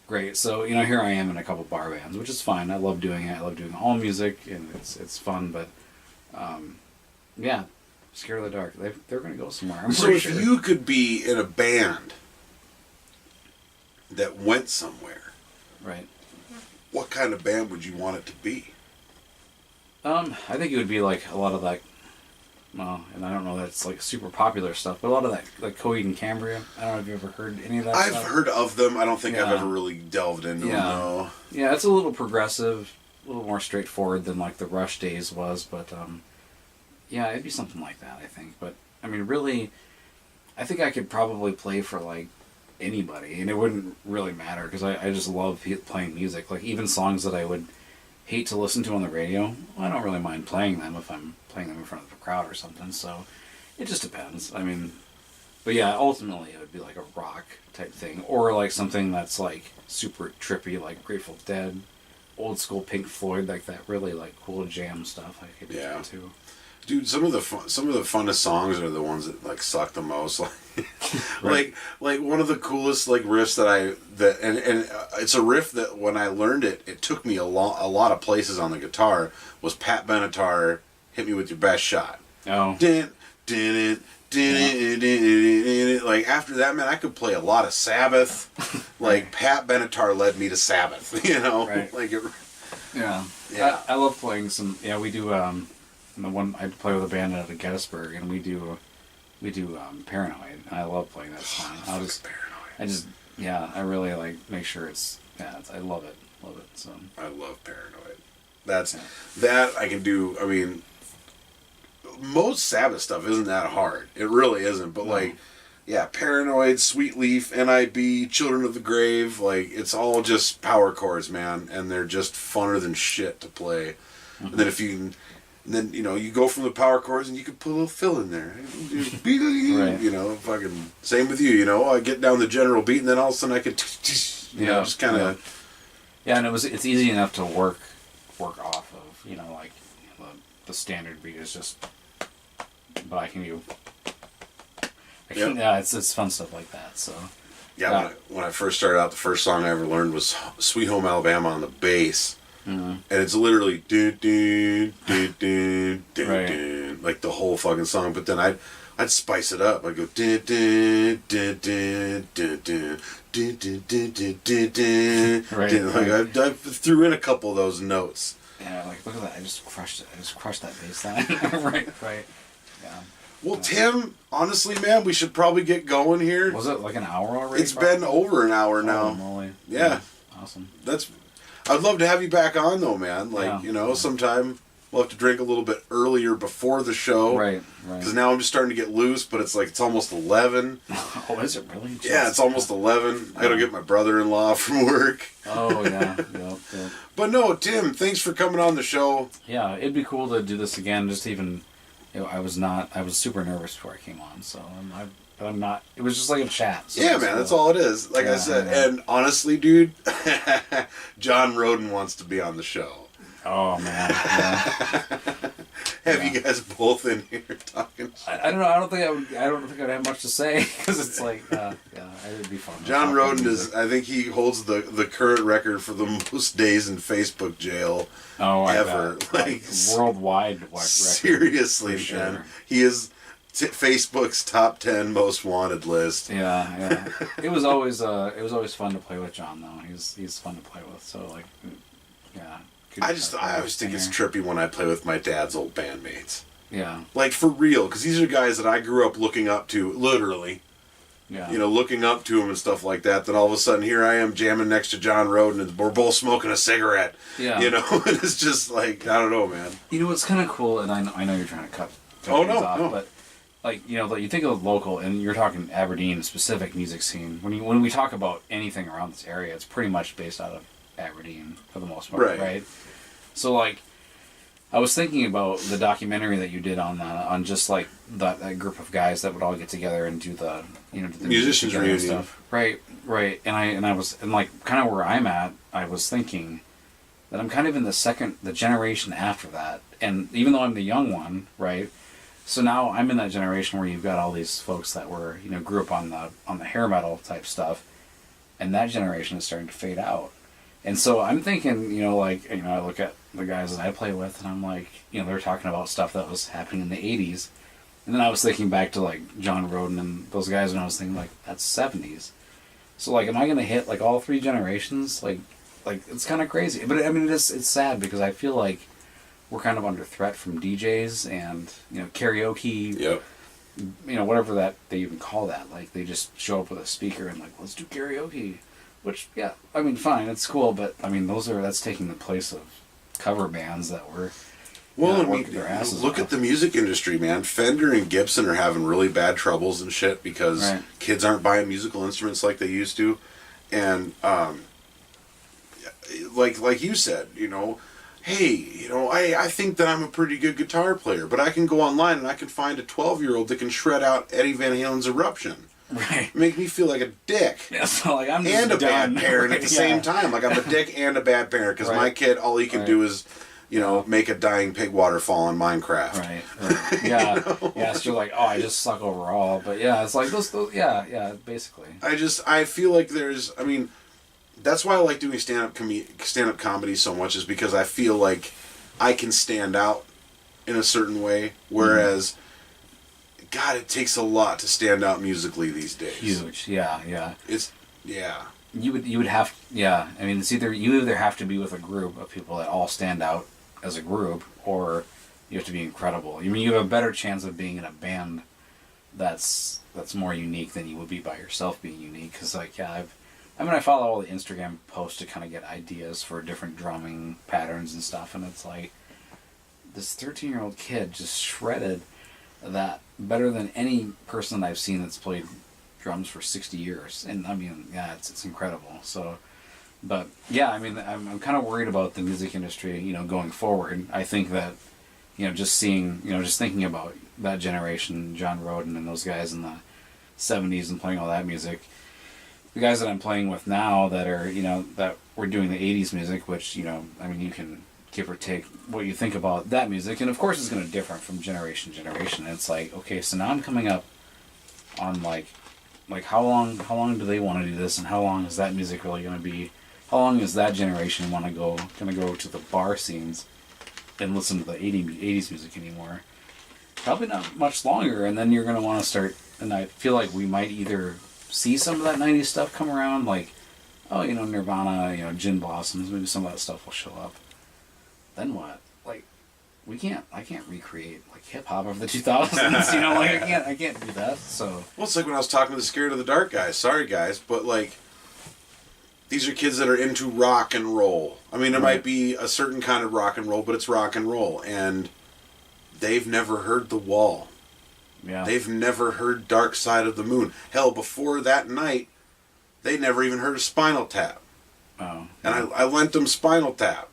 great. So, here I am in a couple bar bands, which is fine. I love doing it. I love doing all music, and it's fun, but Yeah, Scared of the Dark. They're going to go somewhere. I'm So pretty if sure. you could be in a band that went somewhere, Right. what kind of band would you want it to be? I think it would be like a lot of that. Well, and I don't know that's like super popular stuff, but a lot of that, like Coheed and Cambria. I don't know if you ever heard any of that I've stuff. heard of them. I don't think I've Yeah. ever really delved into them, Yeah. no. Yeah, it's a little progressive, a little more straightforward than like the Rush days was, but yeah, it'd be something like that, I think. But I mean, really, I think I could probably play for like anybody, and it wouldn't really matter because I just love playing music. Like even songs that I would hate to listen to on the radio, I don't really mind playing them if I'm playing them in front of a crowd or something. So it just depends. I mean, but yeah, ultimately it would be like a rock type thing, or like something that's like super trippy, like Grateful Dead, old school Pink Floyd, like that really like cool jam stuff. I could do that too. Dude, some of the funnest songs are the ones that like suck the most. Right. like one of the coolest like riffs and it's a riff that when I learned it, it took me a lot of places on the guitar. Was Pat Benatar, "Hit Me With Your Best Shot." Oh. Like after that, man, I could play a lot of Sabbath. Like Pat Benatar led me to Sabbath. You know, Right. like it. Yeah. Yeah. I love playing some. Yeah, we do. The one I play with a band out of Gettysburg, and we do Paranoid. And I love playing that song. I really like make sure I love it. So I love Paranoid. That I can do. I mean, most Sabbath stuff isn't that hard. It really isn't. But like, yeah, Paranoid, Sweet Leaf, NIB, Children of the Grave, like it's all just power chords, man, and they're just funner than shit to play. And then then you go from the power chords and you can put a little fill in there. Right. Fucking same with you. I get down the general beat and then all of a sudden I could just kind of. Yeah, and it's easy enough to work off of. Like the standard beat is just. But I can do. Yeah, it's fun stuff like that. So. Yeah, when I first started out, the first song I ever learned was "Sweet Home Alabama" on the bass. Mm-hmm. And it's literally like the whole fucking song. But then I'd spice it up. I'd go Right. I threw in a couple of those notes. Yeah, like look at that! I just crushed that bass line. Right. Yeah. Well, Tim, honestly, man, we should probably get going here. Was it like an hour already? It's been over an hour now. Oh, moly. Yeah. Awesome. I'd love to have you back on, though, man. Like, sometime we'll have to drink a little bit earlier before the show. Right. Because now I'm just starting to get loose, but it's almost 11. Oh, is it really? Yeah, it's almost 11. I got to get my brother-in-law from work. Oh, yeah. Yep. But no, Tim, thanks for coming on the show. Yeah, it'd be cool to do this again. Just even, I was super nervous before I came on, so I'm not. It was just like a chat. So yeah, man, that's all it is. Like I said, and honestly, dude, John Roden wants to be on the show. Oh man, yeah. Have you guys both in here talking? I don't know. I don't think I'd have much to say because it's like, it would be fun. John Roden I think he holds the current record for the most days in Facebook jail ever. Like worldwide record. Seriously, man. Sure. He is Facebook's top 10 most wanted list. Yeah. It was always fun to play with John though. He's fun to play with. So like, yeah. I always think it's trippy when I play with my dad's old bandmates. Yeah. Like for real, because these are guys that I grew up looking up to, literally. Yeah. Looking up to him and stuff like that. Then all of a sudden, here I am jamming next to John Roden, and we're both smoking a cigarette. Yeah. And it's just like, I don't know, man. What's kind of cool, and I know you're trying to cut oh, things off, no. but like you think of local, and you're talking Aberdeen specific music scene. When we talk about anything around this area, it's pretty much based out of Aberdeen for the most part, right? So like, I was thinking about the documentary that you did on just like that group of guys that would all get together and do the do the musicians reunion stuff, right? And I was like kind of where I'm at. I was thinking that I'm kind of in the generation after that, and even though I'm the young one, right? So now I'm in that generation where you've got all these folks that were grew up on the hair metal type stuff, and that generation is starting to fade out. And so I'm thinking, like, I look at the guys that I play with, and I'm like, they're talking about stuff that was happening in the 80s. And then I was thinking back to, like, John Roden and those guys, and I was thinking, like, that's 70s. So, like, am I going to hit, like, all three generations? Like it's kind of crazy. But, I mean, it's sad because I feel like we're kind of under threat from DJs and, karaoke. Yep. Whatever that they even call that. Like, they just show up with a speaker and, like, let's do karaoke. Which, yeah, I mean, fine, it's cool, but, I mean, that's taking the place of cover bands that were... Well, look at the music industry, man. Fender and Gibson are having really bad troubles and shit because kids aren't buying musical instruments like they used to. And, like you said, hey, I think that I'm a pretty good guitar player, but I can go online and I can find a 12-year-old that can shred out Eddie Van Halen's Eruption. Right. Make me feel like a dick. Yeah, so, like, I'm just and a done. bad parent at the same time. Like, I'm a dick and a bad parent because my kid, all he can do is... make a dying pig waterfall in Minecraft. Right. Yeah. Yeah, so you're like, oh, I just suck overall. But yeah, it's like those basically. I feel like that's why I like doing stand-up comedy so much, is because I feel like I can stand out in a certain way, whereas, God, it takes a lot to stand out musically these days. Huge, yeah. You would have, I mean, you either have to be with a group of people that all stand out as a group, or you have to be incredible. I mean, you have a better chance of being in a band that's more unique than you would be by yourself being unique. Because, like, I follow all the Instagram posts to kind of get ideas for different drumming patterns and stuff, and it's like, this 13-year-old kid just shredded that better than any person that I've seen that's played drums for 60 years. And, I mean, yeah, it's incredible. So... But, yeah, I mean, I'm kind of worried about the music industry, going forward. I think that, just thinking about that generation, John Roden and those guys in the 70s and playing all that music, the guys that I'm playing with now that are, that were doing the 80s music, which, I mean, you can give or take what you think about that music. And, of course, it's going to differ from generation to generation. And it's like, okay, so now I'm coming up on, like how long do they want to do this, and how long is that music really going to be? How long is that generation going to go to the bar scenes and listen to the 80s music anymore? Probably not much longer, and then you're going to want to start, and I feel like we might either see some of that 90s stuff come around, like, Nirvana, Gin Blossoms, maybe some of that stuff will show up. Then what? Like, I can't recreate, like, hip-hop of the 2000s, like, I can't do that, so. Well, it's like when I was talking to the Scared of the Dark guys. Sorry, guys, but, like... These are kids that are into rock and roll. I mean, there might be a certain kind of rock and roll, but it's rock and roll. And they've never heard The Wall. Yeah. They've never heard Dark Side of the Moon. Hell, before that night, they never even heard of Spinal Tap. Oh. And I lent them Spinal Tap.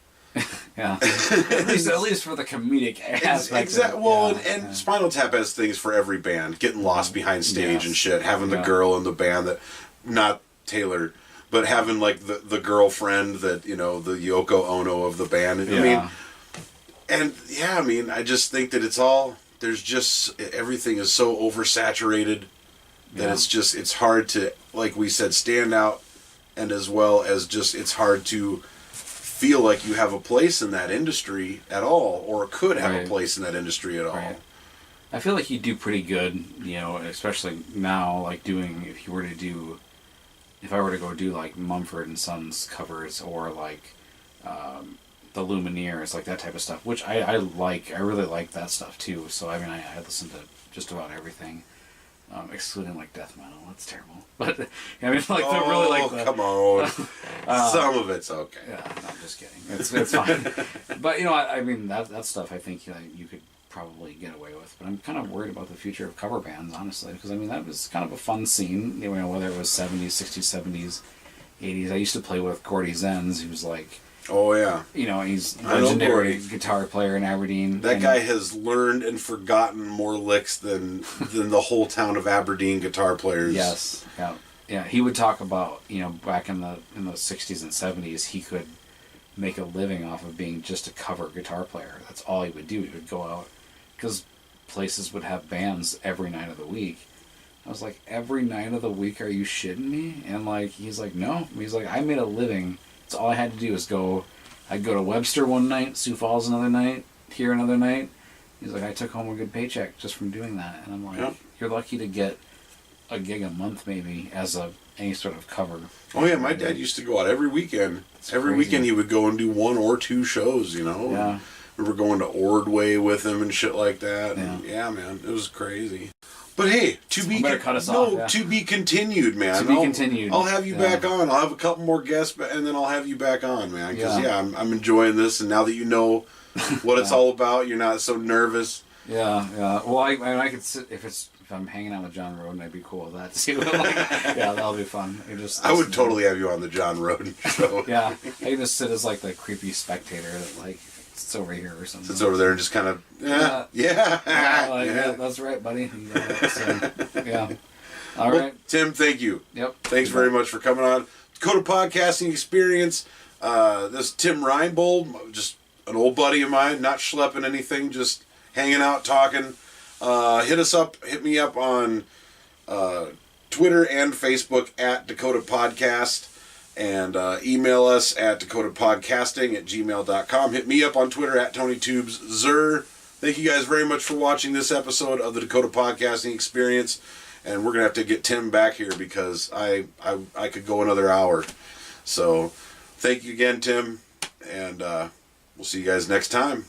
Yeah. at least for the comedic aspect. Exactly. Well, and Spinal Tap has things for every band. Getting lost behind stage and shit. Having the girl in the band that... Not Taylor... But having, like, the girlfriend that, the Yoko Ono of the band. I mean, I just think that it's all, everything is so oversaturated that it's hard to, like we said, stand out, and as well as it's hard to feel like you have a place in that industry at all, or could have a place in that industry at all. Right. I feel like you do pretty good, especially now, like if I were to go do, like, Mumford and Sons covers, or, like, the Lumineers, like, that type of stuff, which I like. I really like that stuff, too. So, I mean, I listen to just about everything, excluding, like, death metal. That's terrible. But, I mean, like, really, like... come on. Some of it's okay. Yeah, no, I'm just kidding. It's fine. But, I mean, that stuff, I think you could probably get away with, but I'm kind of worried about the future of cover bands, honestly, because I mean that was kind of a fun scene, whether it was 70s, 60s, 70s, 80s. I used to play with Gordy Zenz, who's like, oh yeah, he's a legendary guitar player in Aberdeen. That guy has learned and forgotten more licks than the whole town of Aberdeen guitar players. Yes, yeah. He would talk about back in the 60s and 70s, he could make a living off of being just a cover guitar player. That's all he would do. He would go out. Because places would have bands every night of the week. I was like, every night of the week, are you shitting me? And, like, he's like, no. He's like, I made a living So all I had to do was I'd go to Webster one night, Sioux Falls another night, here another night. He's like, I took home a good paycheck just from doing that. And I'm like, you're lucky to get a gig a month maybe as any sort of cover. Oh yeah, my dad used to go out every weekend. Every weekend he would go and do 1 or 2 shows, you know. Yeah. We were going to Ordway with him and shit like that. Yeah. And yeah, man, it was crazy. But hey, to be continued, man. To be continued. I'll have you back on. I'll have a couple more guests, and then I'll have you back on, man. Because I'm enjoying this, and now that you know what it's all about, you're not so nervous. Yeah. Well, I could sit if I'm hanging out with John Roden, I'd be cool with that too. Yeah, that'll be fun. I would totally have you on the John Roden show. Yeah, I can just sit as like the creepy spectator that like sits over here or something. Sits over there and just kind of yeah, that's right, buddy. Yeah. All right, Tim. Thank you. Yep. Thanks very much for coming on Dakota Podcasting Experience. This is Tim Reinbold, just an old buddy of mine, not schlepping anything, just hanging out, talking. Hit me up on Twitter and Facebook at Dakota Podcast, and email us at DakotaPodcasting@gmail.com. Hit me up on Twitter at TonyTubesZer. Thank you guys very much for watching this episode of the Dakota Podcasting Experience, and we're gonna have to get Tim back here because I could go another hour. So thank you again, Tim, and we'll see you guys next time.